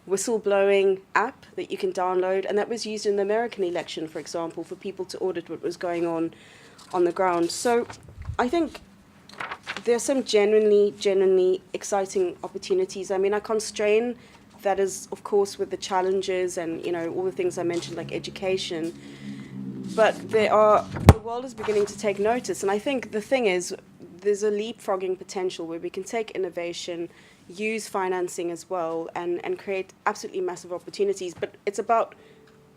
whistleblowing app that you can download, and that was used in the American election, for example, for people to audit what was going on the ground. So I think there's some genuinely exciting opportunities. I mean, I constrain that is, of course, with the challenges and, all the things I mentioned, like education. But the world is beginning to take notice. And I think the thing is, there's a leapfrogging potential where we can take innovation, use financing as well, and create absolutely massive opportunities. But it's about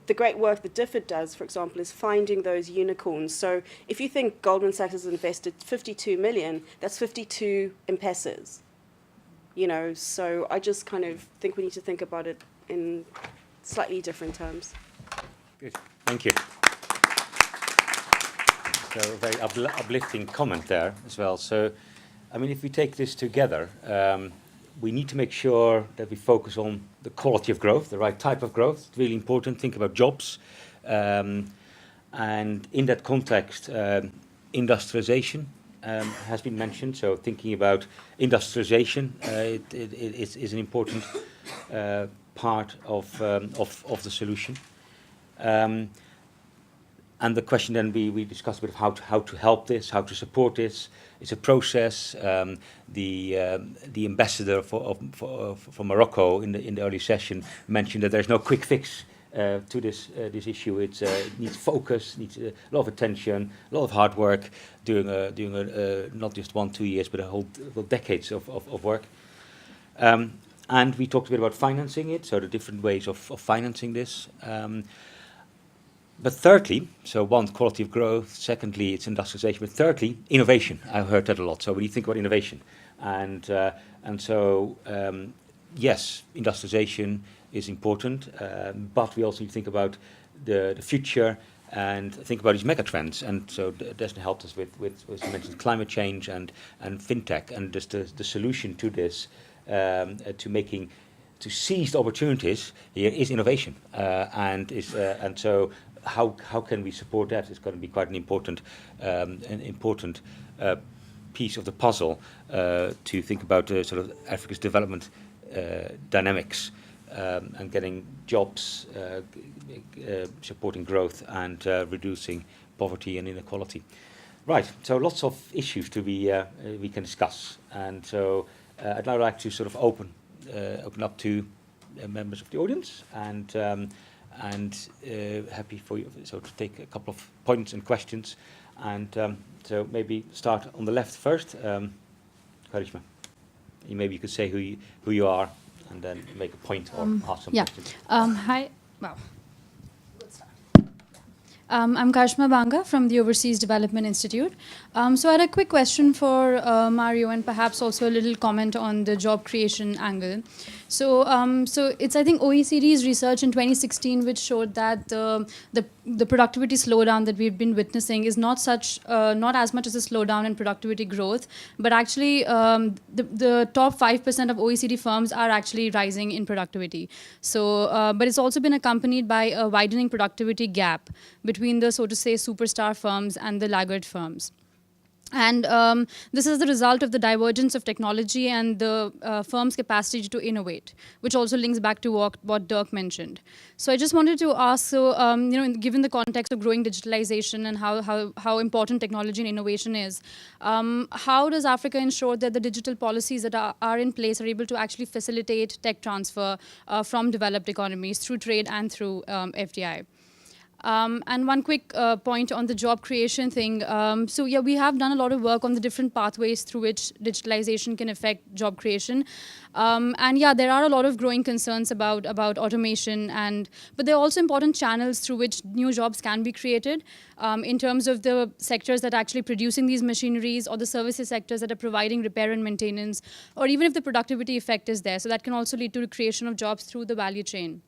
the great work that DFID does, for example, is finding those unicorns. So if you think Goldman Sachs has invested 52 million, that's 52 M-Pesas. You know, so I just kind of think we need to think about it in slightly different terms. Good. Thank you. So a very uplifting comment there as well. So, I mean, if we take this together, we need to make sure that we focus on the quality of growth, the right type of growth. It's really important. Think about jobs. And in that context, industrialization has been mentioned. So thinking about industrialization is an important part of the solution. And the question then we discussed a bit of how to help this, how to support this. It's a process. The ambassador for Morocco in the early session mentioned that there's no quick fix to this issue. It needs focus, needs a lot of attention, a lot of hard work, doing not just 1-2 years, but a whole decades of work. And we talked a bit about financing it, so the different ways of financing this. But thirdly, so one, quality of growth. Secondly, it's industrialization. But thirdly, innovation. I've heard that a lot. So when you think about innovation, and so yes, industrialization is important, but we also need to think about the future and think about these megatrends. And so Desna helped us with as you mentioned, climate change and fintech, and just the solution to this, to seize the opportunities here is innovation, and so. How can we support that? It's going to be quite an important piece of the puzzle to think about sort of Africa's development dynamics and getting jobs, supporting growth, and reducing poverty and inequality. Right. So lots of issues to be we can discuss, and so I'd now like to sort of open up to members of the audience, and happy for you to take a couple of points and questions, and so maybe start on the left first. Karishma, maybe you could say who you are, and then make a point or ask some questions. Hi. Wow. I'm Karishma Banga from the Overseas Development Institute. So I had a quick question for Mario, and perhaps also a little comment on the job creation angle. So it's, I think, OECD's research in 2016 which showed that the productivity slowdown that we've been witnessing is not as much as a slowdown in productivity growth, but actually the top 5% of OECD firms are actually rising in productivity. So, but it's also been accompanied by a widening productivity gap between the, so to say, superstar firms and the laggard firms. And this is the result of the divergence of technology and the firm's capacity to innovate, which also links back to what Dirk mentioned. So I just wanted to ask, so given the context of growing digitalization and how important technology and innovation is, how does Africa ensure that the digital policies that are in place are able to actually facilitate tech transfer from developed economies through trade and through FDI? And one quick point on the job creation thing. So yeah, we have done a lot of work on the different pathways through which digitalization can affect job creation. And yeah, there are a lot of growing concerns about automation, but there are also important channels through which new jobs can be created in terms of the sectors that are actually producing these machineries, or the services sectors that are providing repair and maintenance, or even if the productivity effect is there. So that can also lead to the creation of jobs through the value chain.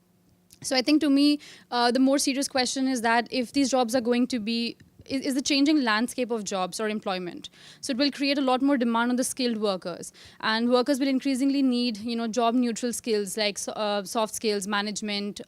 So I think, to me, the more serious question is that if these jobs are going to be, is the changing landscape of jobs or employment. So it will create a lot more demand on the skilled workers. And workers will increasingly need, job neutral skills like soft skills, management,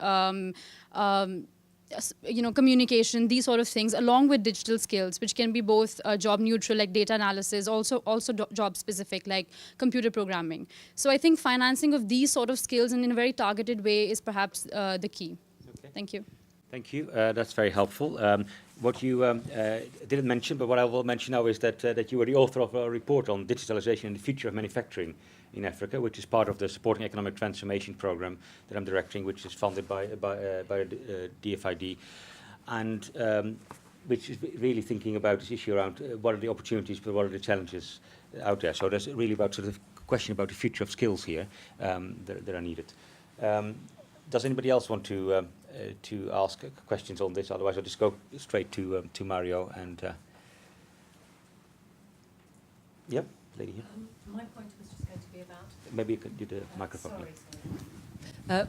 communication, these sort of things, along with digital skills, which can be both job neutral, like data analysis, also job specific, like computer programming. So I think financing of these sort of skills in a very targeted way is perhaps the key. Okay. Thank you. Thank you. That's very helpful. What you didn't mention, but what I will mention now is that you were the author of a report on digitalization and the future of manufacturing in Africa, which is part of the Supporting Economic Transformation Program that I'm directing, which is funded by DFID. And which is really thinking about this issue around what are the opportunities, but what are the challenges out there. So there's really about sort of question about the future of skills here that are needed. Does anybody else want to ask questions on this? Otherwise, I'll just go straight to Mario and. Yep, lady here. My point was just going to be about. Maybe you could do the microphone. Sorry.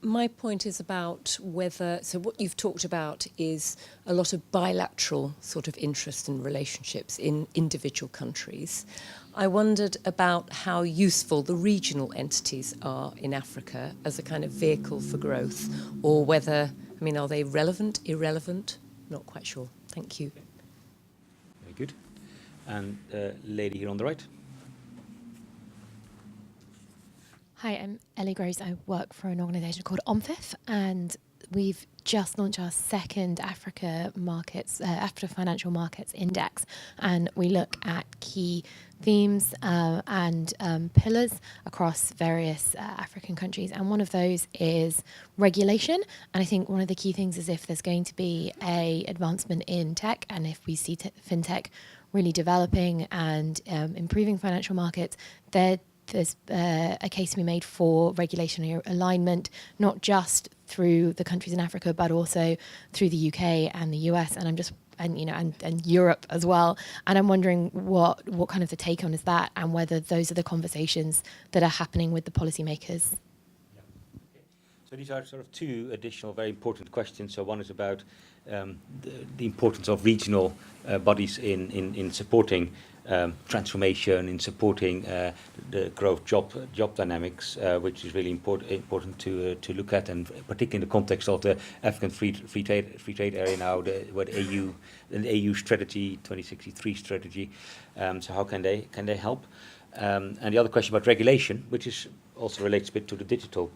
My point is about whether, so what you've talked about is a lot of bilateral sort of interest and relationships in individual countries. I wondered about how useful the regional entities are in Africa as a kind of vehicle for growth, or whether, I mean, are they relevant, irrelevant? Not quite sure. Thank you. Very good. And lady here on the right. Hi, I'm Ellie Gross. I work for an organisation called OMFIF, and we've just launched our second Africa Financial Markets Index, and we look at key themes and pillars across various African countries, and one of those is regulation. And I think one of the key things is if there's going to be a advancement in tech, and if we see fintech really developing and improving financial markets, there's a case to be made for regulation alignment, not just through the countries in Africa, but also through the UK and the US, and Europe as well. And I'm wondering what kind of the take on is that, and whether those are the conversations that are happening with the policymakers. So these are sort of two additional very important questions. So one is about the importance of regional bodies in supporting transformation, in supporting the growth job dynamics, which is really important to look at, and particularly in the context of the African free trade area now, the AU strategy, 2063 strategy. So how can they help? And the other question about regulation, which is also relates a bit to the digital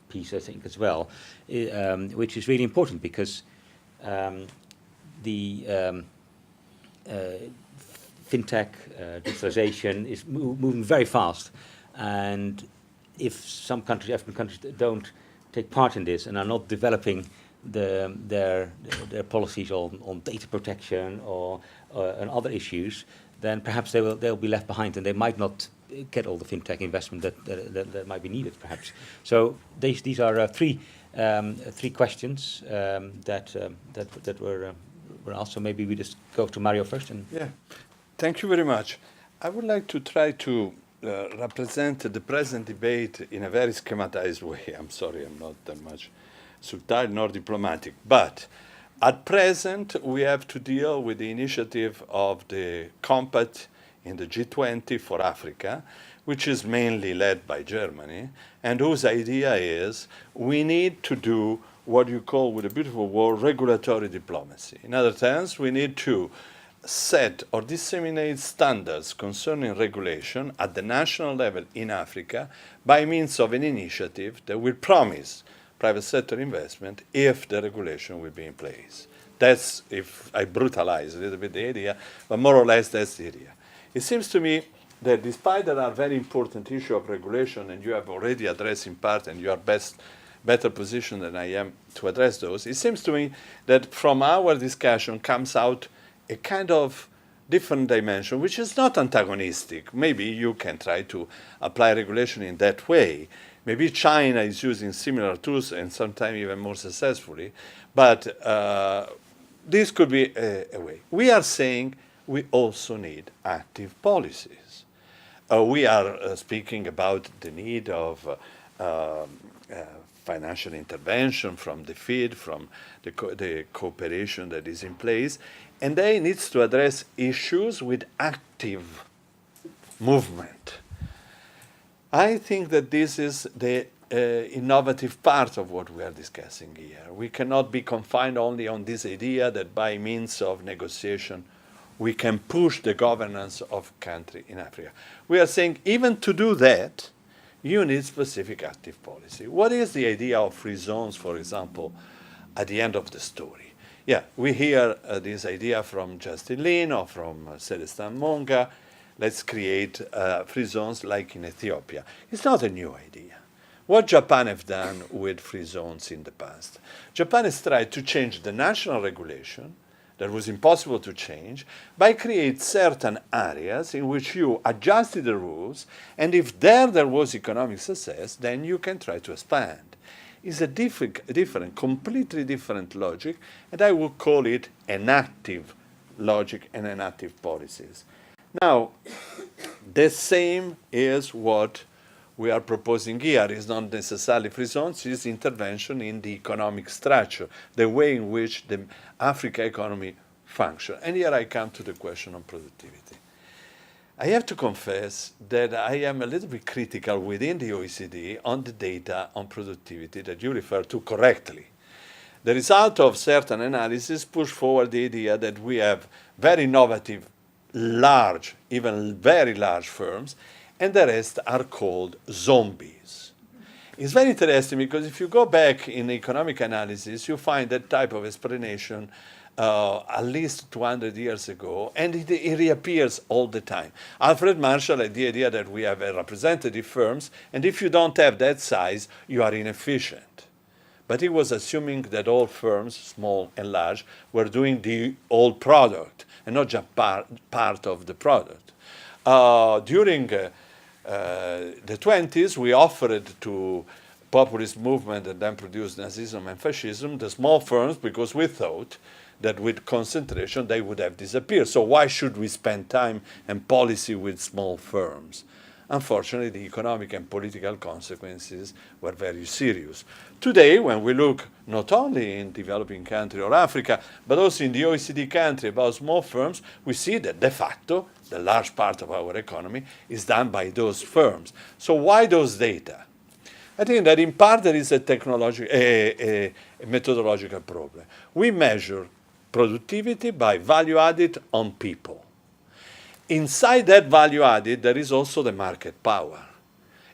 piece, I think, as well, which is really important because the fintech, digitalization is moving very fast, and if some countries, African countries, don't take part in this and are not developing their policies on data protection or on other issues, then perhaps they'll be left behind, and they might not get all the fintech investment that might be needed, perhaps. So these are three questions that were asked. So maybe we just go to Mario first. And yeah, thank you very much. I would like to try to represent the present debate in a very schematized way. I'm sorry, I'm not that much subtle nor diplomatic, but at present we have to deal with the initiative of the Compact in the G20 for Africa, which is mainly led by Germany, and whose idea is we need to do what you call, with a beautiful word, regulatory diplomacy. In other terms, we need to set or disseminate standards concerning regulation at the national level in Africa by means of an initiative that will promise private sector investment if the regulation will be in place. That's, if I brutalize a little bit the idea, but more or less that's the idea. It seems to me that despite there are very important issues of regulation, and you have already addressed in part, and you are better positioned than I am to address those, it seems to me that from our discussion comes out a kind of different dimension, which is not antagonistic. Maybe you can try to apply regulation in that way. Maybe China is using similar tools, and sometimes even more successfully, but this could be a way. We are saying we also need active policies. We are speaking about the need of financial intervention from the FID, from the cooperation that is in place, and they need to address issues with active movement. I think that this is the innovative part of what we are discussing here. We cannot be confined only on this idea that by means of negotiation we can push the governance of country in Africa. We are saying even to do that, you need specific active policy. What is the idea of free zones, for example, at the end of the story? Yeah, we hear this idea from Justin Lin or from Celestin Monga. Let's create free zones like in Ethiopia. It's not a new idea. what Japan have done with free zones in the past. Japan has tried to change the national regulation that was impossible to change by create certain areas in which you adjusted the rules, and if there was economic success, then you can try to expand. It's a different, completely different logic, and I would call it an active logic and an active policies. Now, the same is what we are proposing here. It's not necessarily free zones, it's intervention in the economic structure, the way in which the Africa economy functions. And here I come to the question of productivity. I have to confess that I am a little bit critical within the OECD on the data on productivity that you refer to correctly. The result of certain analysis push forward the idea that we have very innovative, large, even very large firms, and the rest are called zombies. It's very interesting because if you go back in economic analysis, you find that type of explanation at least 200 years ago, and it reappears all the time. Alfred Marshall had the idea that we have representative firms, and if you don't have that size, you are inefficient. But he was assuming that all firms, small and large, were doing the whole product, and not just part of the product. During the 20s, we offered to populist movement that then produced Nazism and fascism, the small firms, because we thought that with concentration they would have disappeared. So why should we spend time and policy with small firms? Unfortunately, the economic and political consequences were very serious. Today, when we look not only in developing country or Africa, but also in the OECD country about small firms, we see that de facto, the large part of our economy is done by those firms. So why those data? I think that in part there is a methodological problem. We measure productivity by value added on people. Inside that value added, there is also the market power.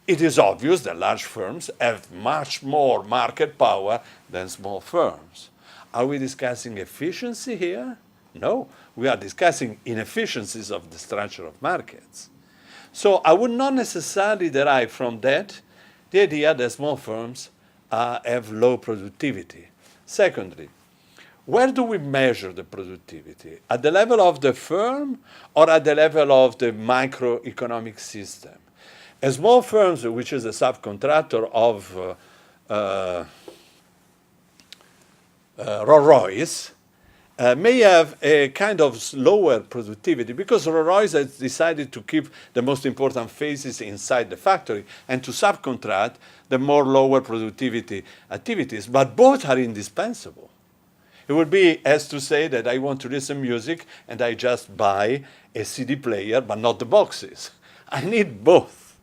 It is obvious that large firms have much more market power than small firms. Are we discussing efficiency here? No, we are discussing inefficiencies of the structure of markets. So I would not necessarily derive from that the idea that small firms have low productivity. Secondly, where do we measure the productivity? At the level of the firm or at the level of the microeconomic system? A small firm, which is a subcontractor of Rolls-Royce, may have a kind of lower productivity because Rolls-Royce has decided to keep the most important phases inside the factory and to subcontract the more lower productivity activities, but both are indispensable. It would be as to say that I want to listen music and I just buy a CD player, but not the boxes. I need both.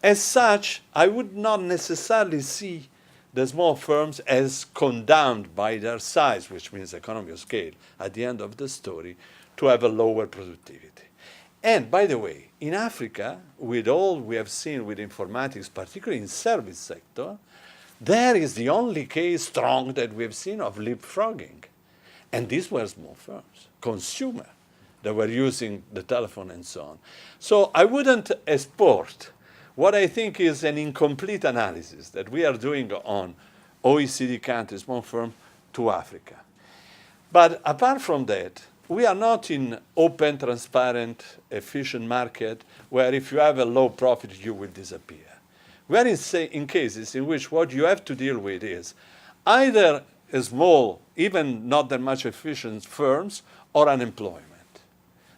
As such, I would not necessarily see the small firms as condemned by their size, which means economy of scale, at the end of the story, to have a lower productivity. And by the way, in Africa, with all we have seen with informatics, particularly in service sector, there is the only case strong that we have seen of leapfrogging. And these were small firms, consumer, that were using the telephone and so on. So I wouldn't export what I think is an incomplete analysis that we are doing on OECD countries, small firm, to Africa. But apart from that, we are not in open, transparent, efficient market where if you have a low profit, you will disappear. We are in cases in which what you have to deal with is either a small, even not that much efficient firms, or unemployment.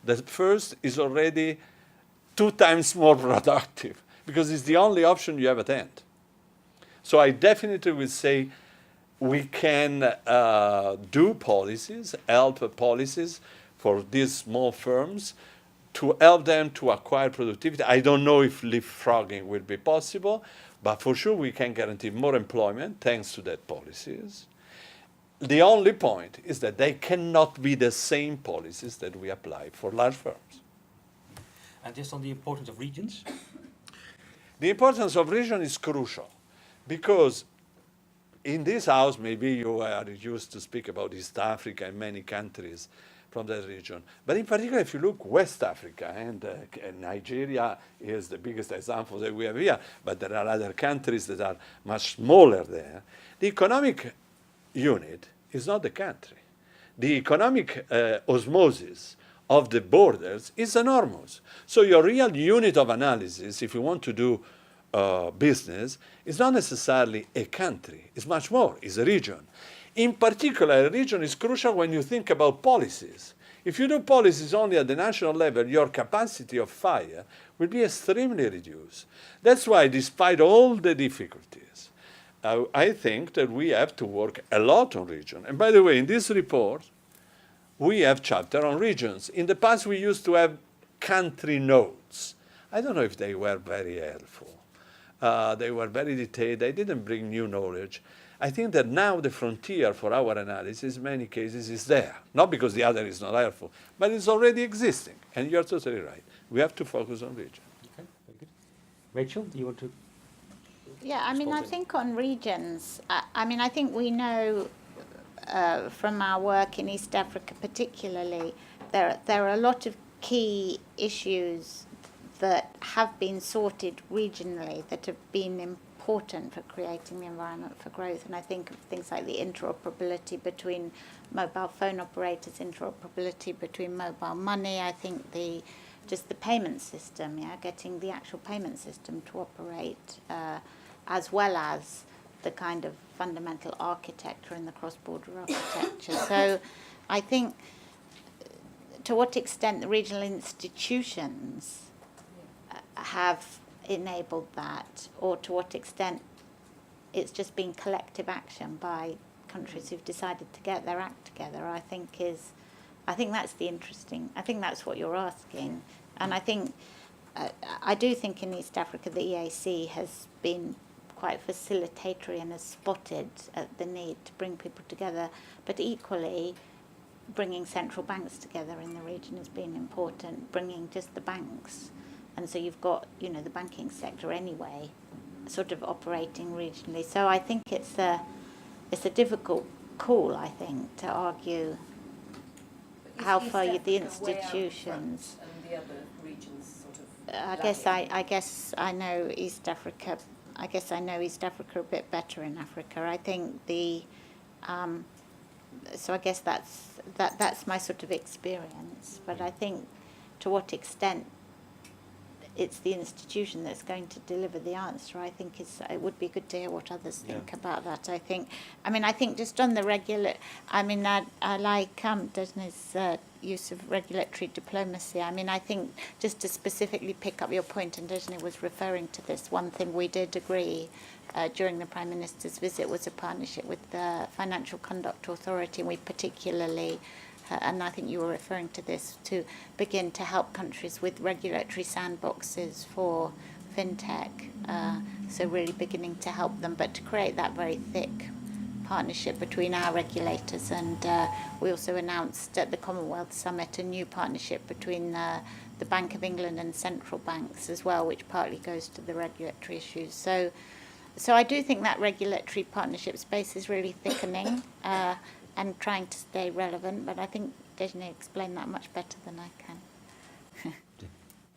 The first is already 2 times more productive because it's the only option you have at hand. So I definitely would say we can do policies, help policies for these small firms to help them to acquire productivity. I don't know if leapfrogging will be possible, but for sure we can guarantee more employment thanks to that policies. The only point is that they cannot be the same policies that we apply for large firms. And just on the importance of regions? The importance of region is crucial because in this house, maybe you are used to speak about East Africa and many countries, from that region. But in particular, if you look West Africa, and Nigeria is the biggest example that we have here, but there are other countries that are much smaller there, the economic unit is not the country. The economic osmosis of the borders is enormous. So your real unit of analysis, if you want to do business, is not necessarily a country. It's much more. It's a region. In particular, a region is crucial when you think about policies. If you do policies only at the national level, your capacity of fire will be extremely reduced. That's why, despite all the difficulties, I think that we have to work a lot on region. And by the way, in this report, we have chapter on regions. In the past, we used to have country notes. I don't know if they were very helpful. They were very detailed. They didn't bring new knowledge. I think that now the frontier for our analysis, in many cases, is there. Not because the other is not helpful, but it's already existing. And you're totally right. We have to focus on region. Okay, very good. Rachel, do you want to? Yeah, I mean, I think on regions, I think we know from our work in East Africa particularly, there are a lot of key issues that have been sorted regionally that have been important for creating the environment for growth. And I think of things like the interoperability between mobile phone operators, interoperability between mobile money. I think just the payment system, getting the actual payment system to operate, as well as the kind of fundamental architecture and the cross-border architecture. So I think to what extent the regional institutions have enabled that, or to what extent it's just been collective action by countries who've decided to get their act together, I think that's the interesting, I think that's what you're asking. And I do think in East Africa the EAC has been quite facilitatory and has spotted the need to bring people together, but equally bringing central banks together in the region has been important, bringing just the banks. And so you've got, the banking sector anyway, sort of operating regionally. So I think it's a difficult call, I think, to argue how far the institutions. And the other regions sort of. I guess I know East Africa. I guess I know East Africa a bit better in Africa. I think so I guess that's my sort of experience. But I think to what extent it's the institution that's going to deliver the answer, I think it would be good to hear what others think about that. I think just on the I like Desne's use of regulatory diplomacy. I think just to specifically pick up your point, and Desne was referring to this, one thing we did agree during the Prime Minister's visit was a partnership with the Financial Conduct Authority, and we particularly and I think you were referring to this, to begin to help countries with regulatory sandboxes for fintech. So really beginning to help them, but to create that very thick partnership between our regulators. And we also announced at the Commonwealth Summit a new partnership between the Bank of England and central banks as well, which partly goes to the regulatory issues. So I do think that regulatory partnership space is really thickening. And trying to stay relevant, but I think Desne explained that much better than I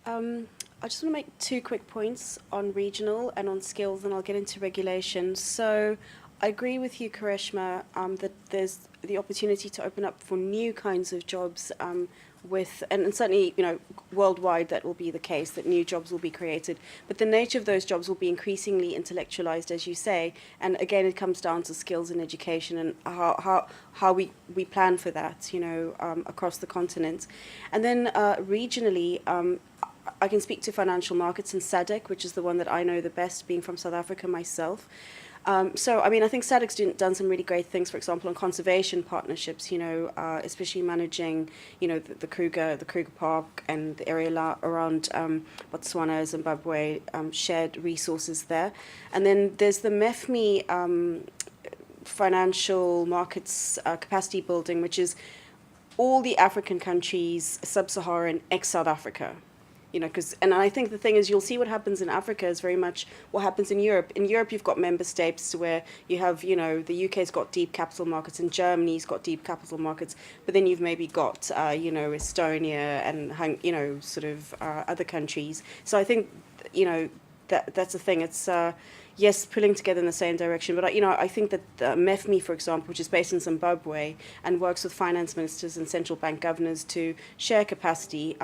can. I just want to make 2 quick points on regional and on skills, and I'll get into regulation. So I agree with you, Karishma, that there's the opportunity to open up for new kinds of jobs and certainly, worldwide that will be the case, that new jobs will be created. But the nature of those jobs will be increasingly intellectualized, as you say. And again, it comes down to skills and education and how we plan for that, across the continent. And then regionally, I can speak to financial markets and SADC, which is the one that I know the best, being from South Africa myself. I think SADC's done some really great things, for example, on conservation partnerships, especially managing, the Kruger Park and the area around Botswana, Zimbabwe, shared resources there. And then there's the MEFME financial markets capacity building, which is all the African countries, sub-Saharan, ex-South Africa. You know, and I think the thing is, you'll see what happens in Africa is very much what happens in Europe. In Europe, you've got member states where you have, you know, the UK's got deep capital markets and Germany's got deep capital markets, but then you've maybe got, you know, Estonia and, you know, sort of other countries. So I think, you know, that's the thing. It's yes, pulling together in the same direction. But, you know, I think that MEFME, for example, which is based in Zimbabwe and works with finance ministers and central bank governors to share capacity,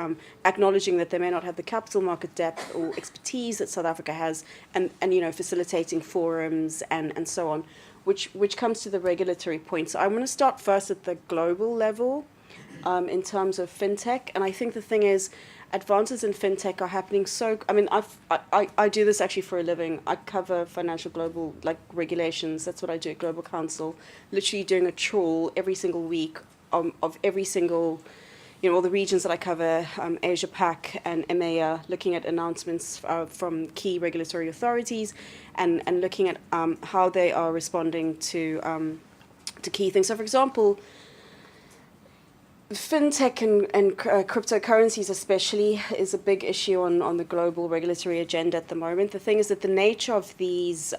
acknowledging that they may not have the capital market depth or expertise that South Africa has, and you know, facilitating forums and so on, which comes to the regulatory point. So I want to start first at the global level in terms of fintech. And I think the thing is, advances in fintech are happening so. I mean, I do this actually for a living. I cover financial global regulations. That's what I do at Global Council. Literally doing a trawl every single week of every single, you know, all the regions that I cover, Asia Pac and EMEA, looking at announcements from key regulatory authorities, and looking at how they are responding to key things. So, for example, fintech and cryptocurrencies especially is a big issue on the global regulatory agenda at the moment. The thing is that the nature of these,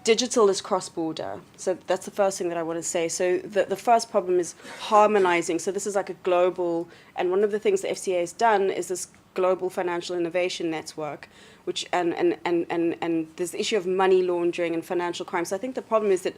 digital is cross-border. So that's the first thing that I want to say. So the first problem is harmonizing. So this is like a global, and one of the things the FCA has done is this global financial innovation network, which and there's the issue of money laundering and financial crime. So I think the problem is that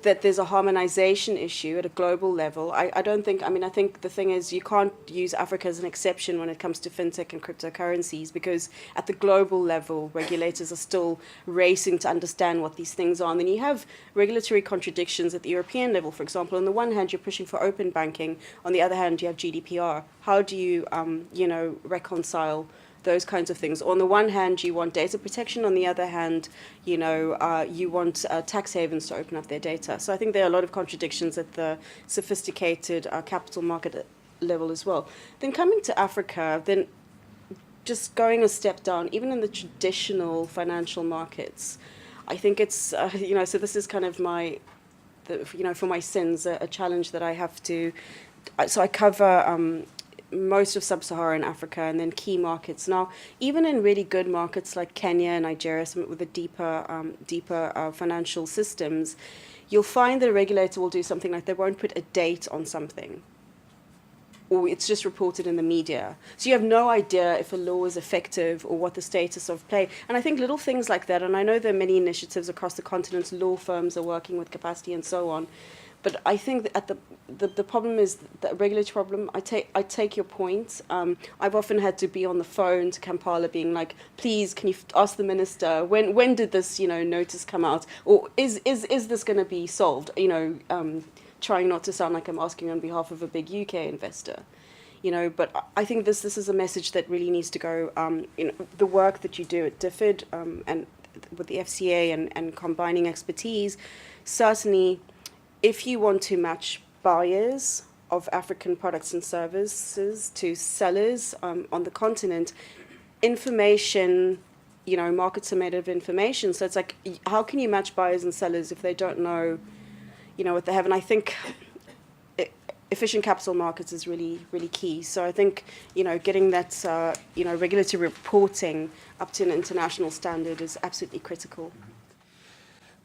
there's a harmonization issue at a global level. I don't think, I mean, I think the thing is you can't use Africa as an exception when it comes to fintech and cryptocurrencies, because at the global level, regulators are still racing to understand what these things are. And then you have regulatory contradictions at the European level. For example, on the one hand, you're pushing for open banking. On the other hand, you have GDPR. How do you, you know, reconcile those kinds of things? On the one hand, you want data protection. On the other hand, you know, you want tax havens to open up their data. So I think there are a lot of contradictions at the sophisticated capital market level as well. Then coming to Africa, then just going a step down, even in the traditional financial markets, I think it's, you know, so this is kind of my, you know, for my sins, a challenge that I have to, so I cover most of sub-Saharan Africa and then key markets. Now, even in really good markets like Kenya and Nigeria, some with the deeper financial systems, you'll find that a regulator will do something like they won't put a date on something, or it's just reported in the media. So you have no idea if a law is effective or what the status of play. And I think little things like that, and I know there are many initiatives across the continent, law firms are working with capacity and so on. But I think that at the problem is the regulatory problem. I take your point. I've often had to be on the phone to Kampala, being like, "Please, can you ask the minister when did this, you know, notice come out, or is this going to be solved?" You know, trying not to sound like I'm asking on behalf of a big UK investor. You know, but I think this is a message that really needs to go. You know, the work that you do at DFID and with the FCA and combining expertise, certainly. If you want to match buyers of African products and services to sellers on the continent, information, you know, markets are made of information. So it's like, how can you match buyers and sellers if they don't know, you know, what they have? And I think efficient capital markets is really, really key. So I think, you know, getting that, you know, regulatory reporting up to an international standard is absolutely critical.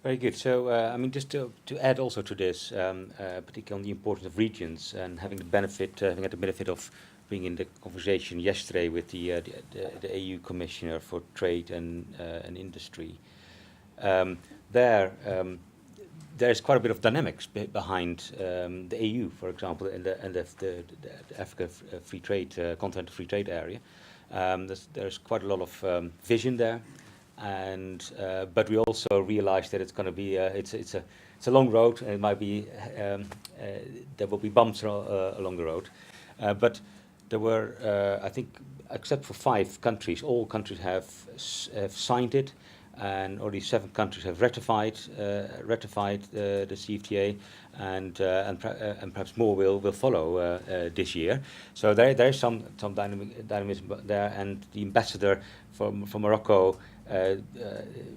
Very good. So, I mean, just to add also to this, particularly on the importance of regions and having had the benefit of being in the conversation yesterday with the EU Commissioner for Trade and Industry. There's quite a bit of dynamics behind the EU, for example, and the Africa free trade, continental free trade area. There's quite a lot of vision there. And but we also realize that it's going to be it's a long road, and it might be there will be bumps along the road. But there were I think, except for 5 countries, all countries have signed it, and only 7 countries have ratified the CFTA, and perhaps more will follow this year. So there is some dynamism there, and the ambassador from Morocco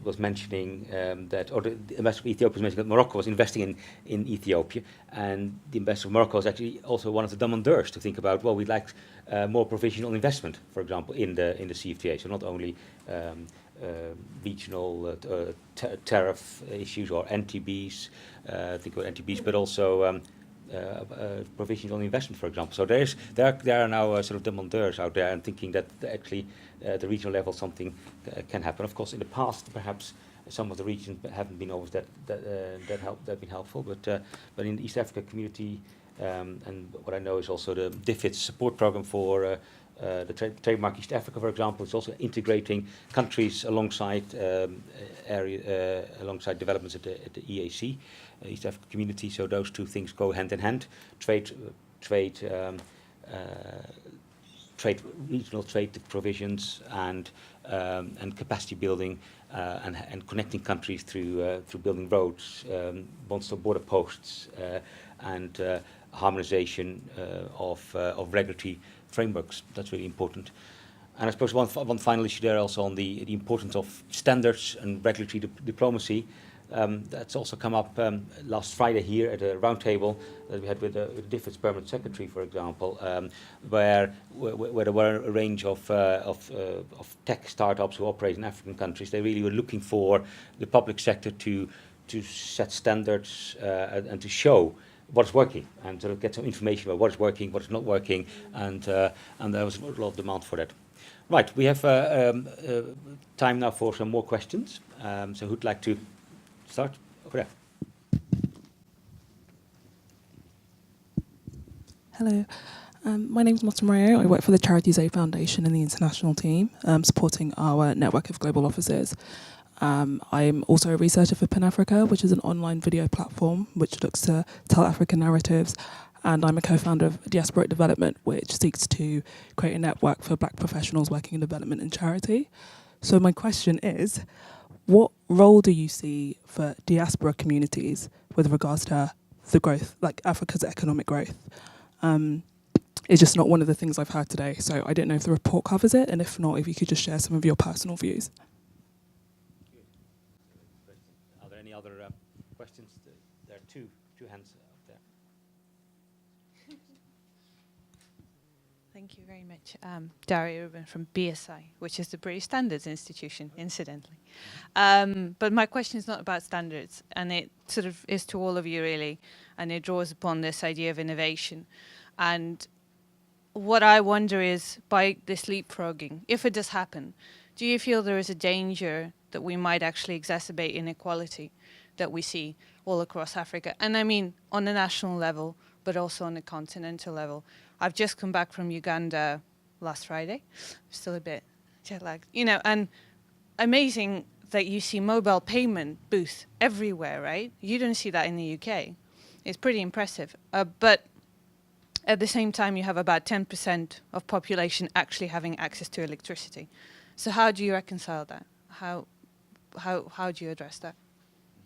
was mentioning that, or the ambassador of Ethiopia was mentioning that Morocco was investing in Ethiopia, and the ambassador of Morocco is actually also one of the demandeurs to think about, well, we'd like more provisional investment, for example, in the CFTA. So not only regional tariff issues or NTBs, think about NTBs, but also provisional investment, for example. So there are now sort of demandeurs out there and thinking that actually at the regional level something can happen. Of course, in the past, perhaps some of the regions haven't been always that been helpful, but in the East Africa community, and what I know is also the DFID support program for the Trademark East Africa, for example, is also integrating countries alongside alongside developments at the EAC, East African Community. So those two things go hand in hand: regional trade provisions and capacity building and connecting countries through building roads, border posts, and harmonization of regulatory frameworks. That's really important. And I suppose one final issue there also on the importance of standards and regulatory diplomacy. That's also come up last Friday here at a roundtable that we had with DFID's permanent secretary, for example, where there were a range of tech startups who operate in African countries. They really were looking for the public sector to set standards and to show what's working and sort of get some information about what is working, what is not working, and there was a lot of demand for that. Right, we have time now for some more questions. So who'd like to start? Over there. Hello, my name is Martin Morio. I work for the Charities Aid Foundation in the international team, supporting our network of global offices. I'm also a researcher for Pan Africa, which is an online video platform which looks to tell African narratives. And I'm a co-founder of Diasporic Development, which seeks to create a network for Black professionals working in development and charity. So my question is, what role do you see for diaspora communities with regards to the growth, like Africa's economic growth? It's just not one of the things I've heard today. So I don't know if the report covers it, and if not, if you could just share some of your personal views. Are there any other questions? There are two hands up there. Thank you very much. Daria Rubin from BSI, which is the British Standards Institution, incidentally. But my question is not about standards, and it sort of is to all of you, really, and it draws upon this idea of innovation. And what I wonder is, by this leapfrogging, if it does happen, do you feel there is a danger that we might actually exacerbate inequality that we see all across Africa? And I mean on a national level, but also on a continental level. I've just come back from Uganda last Friday. I'm still a bit jet lagged, and amazing that you see mobile payment booths everywhere, right? You don't see that in the UK. It's pretty impressive. But at the same time, you have about 10% of population actually having access to electricity. So how do you reconcile that? How do you address that?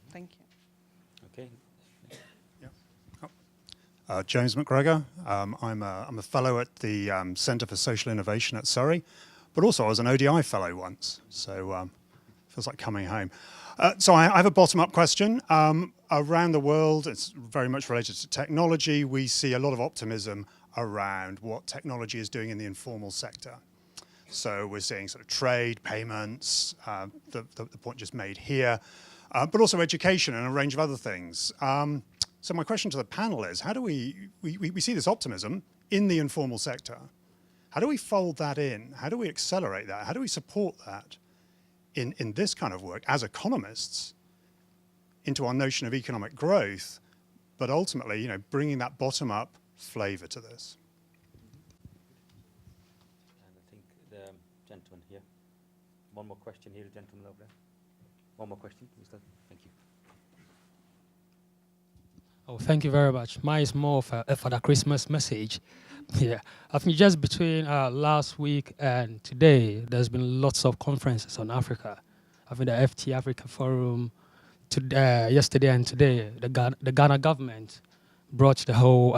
Thank you. Okay. James McGregor. I'm a fellow at the Centre for Social Innovation at Surrey, but also I was an ODI fellow once, so feels like coming home. So I have a bottom-up question. Around the world, it's very much related to technology. We see a lot of optimism around what technology is doing in the informal sector. So we're seeing sort of trade, payments, the point just made here, but also education and a range of other things. So my question to the panel is, how do we see this optimism in the informal sector? How do we fold that in? How do we accelerate that? How do we support that in this kind of work as economists into our notion of economic growth, but ultimately, bringing that bottom-up flavor to this? And I think the gentleman here. One more question here, gentleman over there. One more question, Mr. Thank you. Oh, thank you very much. Mine is more of a for the Christmas message. Yeah, I think just between last week and today, there's been lots of conferences on Africa. I think the FT Africa Forum yesterday and today, the Ghana government brought the whole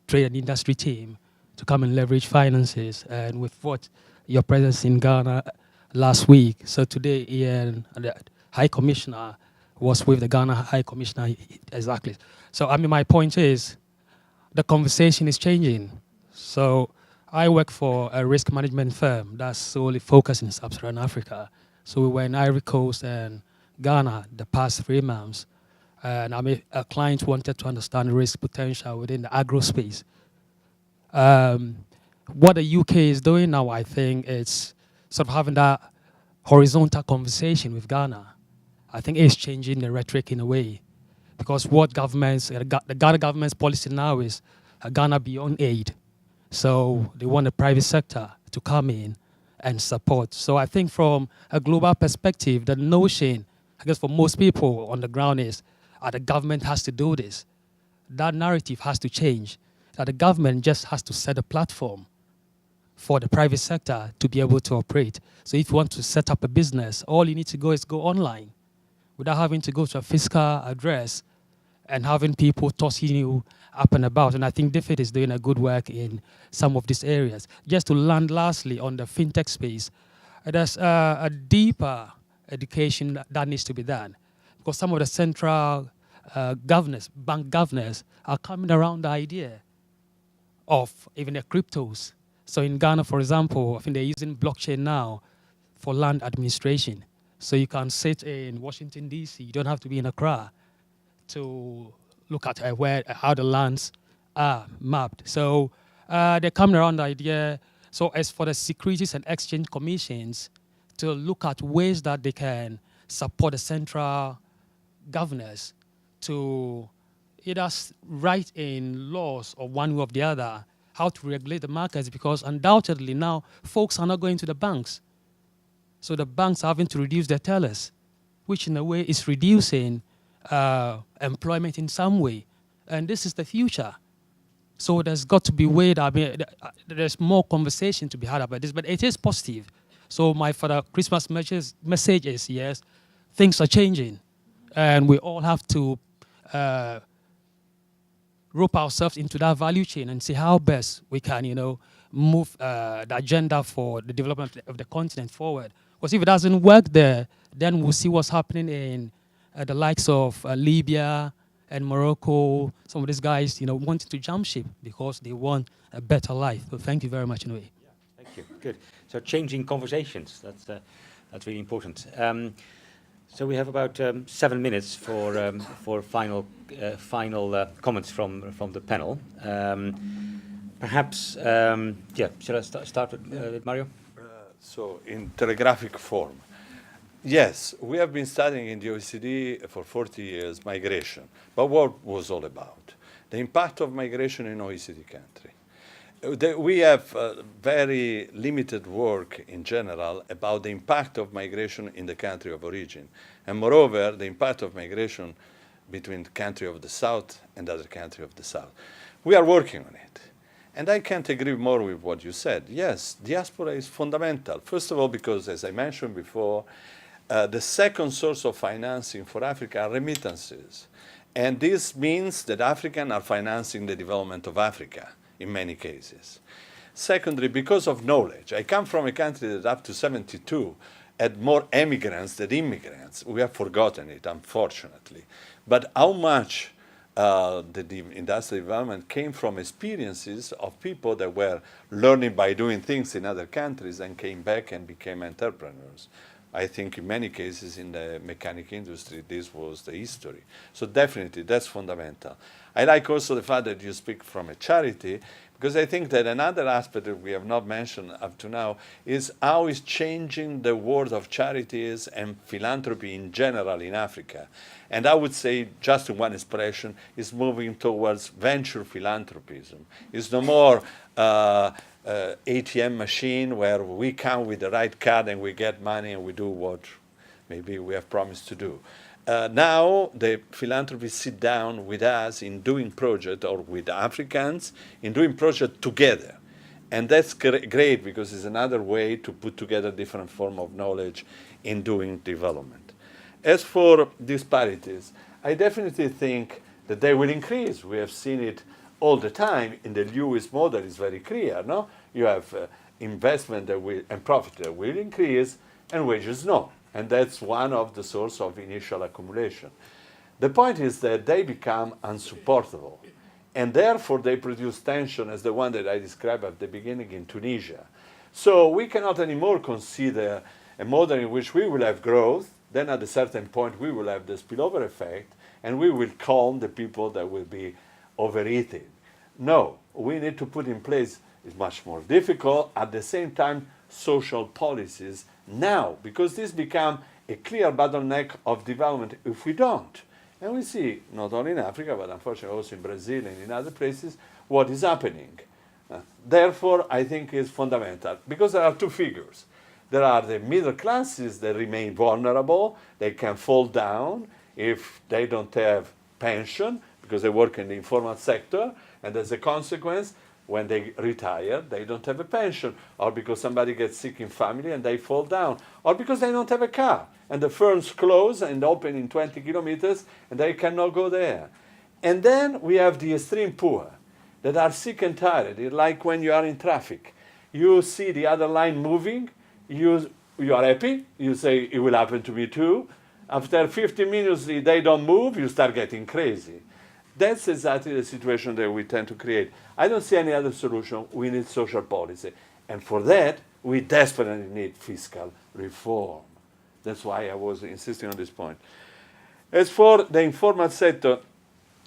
trade and industry team to come and leverage finances. And with what your presence in Ghana, last week. So today, Ian, the High Commissioner, was with the Ghana High Commissioner, exactly. So I mean, my point is, the conversation is changing. So I work for a risk management firm that's solely focused in Sub-Saharan Africa. So we were in Ivory Coast and Ghana the past 3 months. And I mean, a client wanted to understand the risk potential within the agro space. What the UK is doing now, I think, is sort of having that horizontal conversation with Ghana. I think it's changing the rhetoric in a way, because what the Ghana government's policy now is Ghana beyond aid. So they want the private sector to come in and support. So I think from a global perspective, the notion, I guess for most people on the ground is the government has to do this. That narrative has to change, that the government just has to set a platform for the private sector to be able to operate. So if you want to set up a business, all you need to go is go online without having to go to a fiscal address and having people tossing you up and about. And I think DFID is doing a good work in some of these areas. Just to land lastly on the fintech space, there's a deeper education that needs to be done, because some of the central governors, bank governors, are coming around the idea of even the cryptos. So in Ghana, for example, I think they're using blockchain now for land administration. So you can sit in Washington, D.C., you don't have to be in Accra to look at how the lands are mapped. So they're coming around the idea. So as for the Securities and Exchange Commissions, to look at ways that they can support the central governors to either write in laws or one way or the other how to regulate the markets, because undoubtedly now folks are not going to the banks. So the banks are having to reduce their tellers, which in a way is reducing employment in some way. And this is the future. So there's got to be way that, I mean, there's more conversation to be had about this, but it is positive. So my for the Christmas message is, yes, things are changing, and we all have to rope ourselves into that value chain and see how best we can, move the agenda for the development of the continent forward. Because if it doesn't work there, then we'll see what's happening in the likes of Libya and Morocco. Some of these guys, wanting to jump ship because they want a better life. So thank you very much, in a way. Yeah, thank you. Good. So changing conversations, that's really important. So we have about 7 minutes for final comments from the panel. Perhaps, shall I start with Mario? So in telegraphic form, yes, we have been studying in the OECD for 40 years migration, but what was all about? The impact of migration in OECD country. We have very limited work in general about the impact of migration in the country of origin, and moreover, the impact of migration between the country of the south and other country of the south. We are working on it. And I can't agree more with what you said. Yes, diaspora is fundamental. First of all, because as I mentioned before, the second source of financing for Africa are remittances. And this means that Africans are financing the development of Africa in many cases. Secondly, because of knowledge. I come from a country that up to 72 had more emigrants than immigrants. We have forgotten it, unfortunately. But how much the industrial development came from experiences of people that were learning by doing things in other countries and came back and became entrepreneurs. I think in many cases in the mechanic industry, this was the history. So definitely, that's fundamental. I like also the fact that you speak from a charity, because I think that another aspect that we have not mentioned up to now is how it's changing the world of charities and philanthropy in general in Africa. And I would say, just in one expression, is moving towards venture philanthropism. It's no more ATM machine where we come with the right card and we get money and we do what maybe we have promised to do. Now the philanthropists sit down with us in doing project, or with Africans in doing project together. And that's great, because it's another way to put together different form of knowledge in doing development. As for disparities, I definitely think that they will increase. We have seen it all the time. In the Lewis model, it's very clear, no? You have investment that will, and profit that will increase, and wages no. And that's one of the sources of initial accumulation. The point is that they become unsupportable, and therefore they produce tension as the one that I described at the beginning in Tunisia. So we cannot anymore consider a model in which we will have growth, then at a certain point we will have the spillover effect, and we will calm the people that will be overeating. No, we need to put in place, it's much more difficult, at the same time, social policies now, because this becomes a clear bottleneck of development if we don't. And we see, not only in Africa, but unfortunately also in Brazil and in other places, what is happening. Therefore, I think it's fundamental, because there are two figures. There are the middle classes that remain vulnerable. They can fall down if they don't have pension, because they work in the informal sector, and as a consequence, when they retire, they don't have a pension, or because somebody gets sick in family and they fall down, or because they don't have a car, and the firms close and open in 20 kilometers, and they cannot go there. And then we have the extreme poor that are sick and tired. It's like when you are in traffic. You see the other line moving, you are happy, you say, it will happen to me too. After 15 minutes, they don't move, you start getting crazy. That's exactly the situation that we tend to create. I don't see any other solution. We need social policy. And for that, we desperately need fiscal reform. That's why I was insisting on this point. As for the informal sector,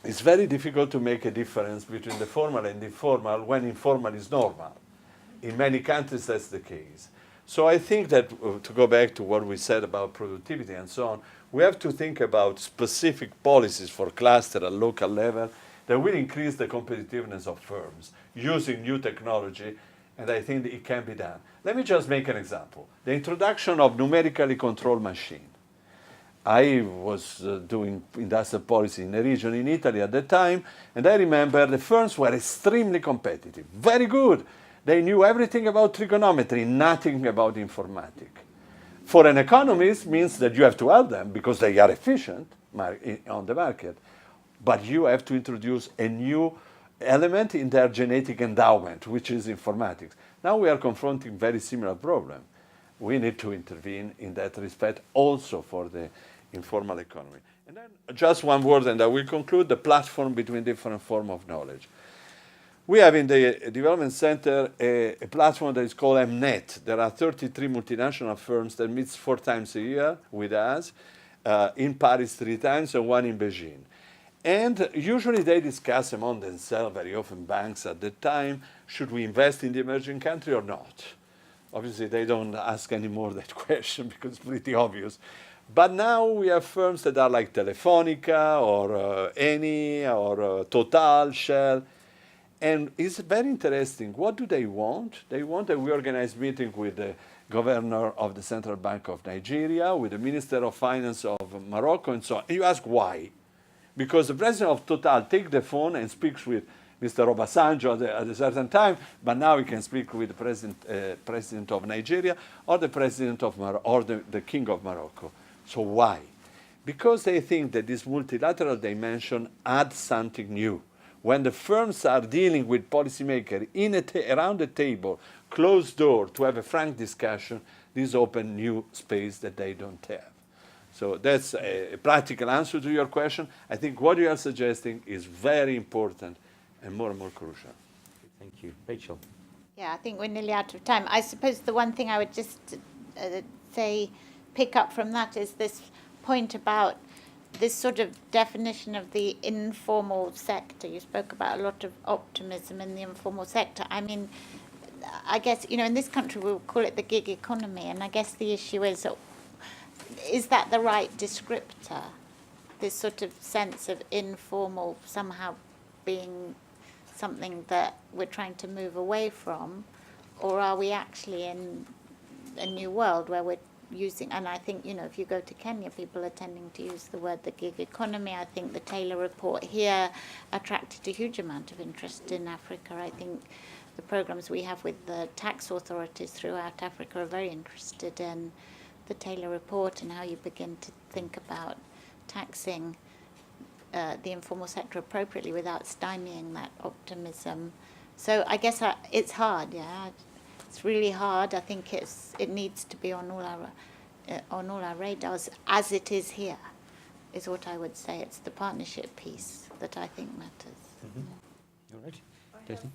it's very difficult to make a difference between the formal and informal when informal is normal. In many countries, that's the case. So I think that, to go back to what we said about productivity and so on, we have to think about specific policies for cluster at local level that will increase the competitiveness of firms using new technology, and I think it can be done. Let me just make an example. The introduction of numerically controlled machine. I was doing industrial policy in a region in Italy at the time, and I remember the firms were extremely competitive, very good. They knew everything about trigonometry, nothing about informatics. For an economist, means that you have to help them because they are efficient on the market. But you have to introduce a new element in their genetic endowment, which is informatics. Now we are confronting very similar problem. We need to intervene in that respect also for the informal economy. And then just one word, and I will conclude, the platform between different forms of knowledge. We have in the Development Center a platform that is called MNet. There are 33 multinational firms that meet 4 times a year with us, in Paris 3 times and 1 in Beijing. And usually they discuss among themselves, very often banks at the time, should we invest in the emerging country or not? Obviously they don't ask anymore that question because it's pretty obvious. But now we have firms that are like Telefonica or Eni or Total, Shell. And it's very interesting. What do they want? They want that we organize meetings with the governor of the Central Bank of Nigeria, with the Minister of Finance of Morocco, and so on. And you ask why? Because the president of Total takes the phone and speaks with Mr. Obasanjo at a certain time, but now he can speak with the president of Nigeria or the president of or the king of Morocco. So why? Because they think that this multilateral dimension adds something new. When the firms are dealing with policymakers around the table, closed door, to have a frank discussion, this opens new space that they don't have. So that's a practical answer to your question. I think what you are suggesting is very important and more crucial. Thank you. Rachel. Yeah, I think we're nearly out of time. I suppose the one thing I would just pick up from that is this point about this sort of definition of the informal sector. You spoke about a lot of optimism in the informal sector. I mean, I guess, in this country we'll call it the gig economy, and I guess the issue is that the right descriptor? This sort of sense of informal somehow being something that we're trying to move away from, or are we actually in a new world where we're using, and I think, if you go to Kenya, people are tending to use the word the gig economy. I think the Taylor report here attracted a huge amount of interest in Africa. I think the programs we have with the tax authorities throughout Africa are very interested in the Taylor report and how you begin to think about taxing the informal sector appropriately without stymieing that optimism. So I guess it's hard, yeah. It's really hard. I think it needs to be on all our on all our radars as it is here, is what I would say. It's the partnership piece that I think matters. All right. Jason?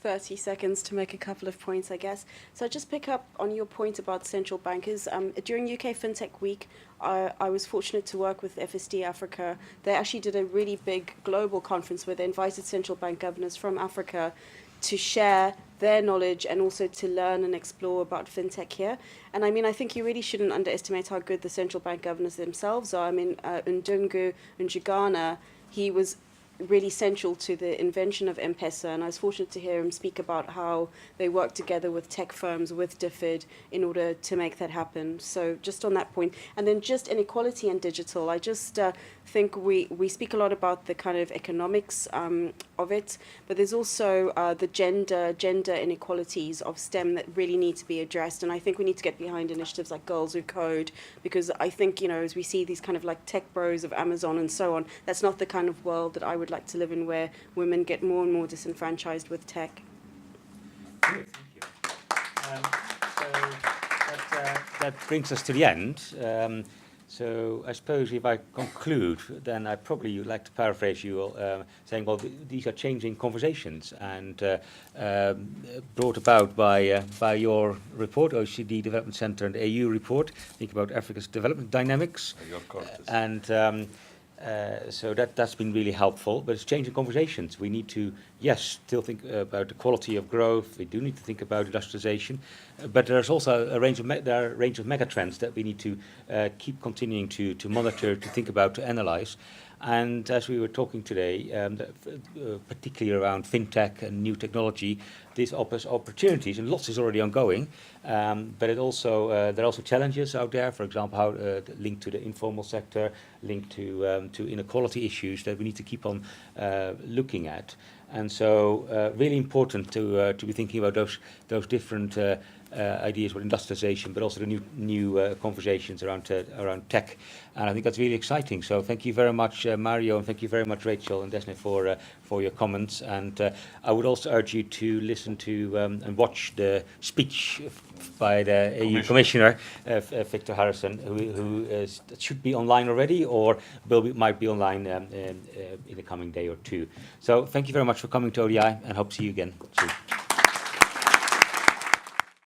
30 seconds to make a couple of points, I guess. So just pick up on your point about central bankers. During UK FinTech Week, I was fortunate to work with FSD Africa. They actually did a really big global conference where they invited central bank governors from Africa to share their knowledge and also to learn and explore about FinTech here. And I mean, I think you really shouldn't underestimate how good the central bank governors themselves are. I mean, Ndungu Njugana, he was really central to the invention of M-Pesa, and I was fortunate to hear him speak about how they work together with tech firms, with DFID, in order to make that happen. So just on that point. And then just inequality and digital, I just think we speak a lot about the kind of economics of it, but there's also the gender inequalities of STEM that really need to be addressed, and I think we need to get behind initiatives like Girls Who Code, because I think, you know, as we see these kind of like tech bros of Amazon and so on, that's not the kind of world that I would like to live in, where women get more and more disenfranchised with tech. Good, thank you. So that brings us to the end. So I suppose if I conclude, then I probably would like to paraphrase you, saying, well, these are changing conversations, and brought about by your report, OECD Development Centre and AU report, think about Africa's development dynamics. And so that's been really helpful, but it's changing conversations. We need to, yes, still think about the quality of growth. We do need to think about industrialization, but there's also a range of mega trends that we need to keep continuing to monitor, to think about, to analyze. And as we were talking today, particularly around fintech and new technology, this offers opportunities, and lots is already ongoing. But it also there are also challenges out there. For example, how linked to the informal sector, linked to inequality issues that we need to keep on looking at. And so, really important to be thinking about those different ideas with industrialization, but also the new conversations around tech. And I think that's really exciting. So thank you very much, Mario, and thank you very much, Rachel and Desne, for your comments. And I would also urge you to listen to and watch the speech by the EU Commissioner, Victor Harrison, who should be online already, or might be online in the coming day or two. So thank you very much for coming to ODI, and hope to see you again soon.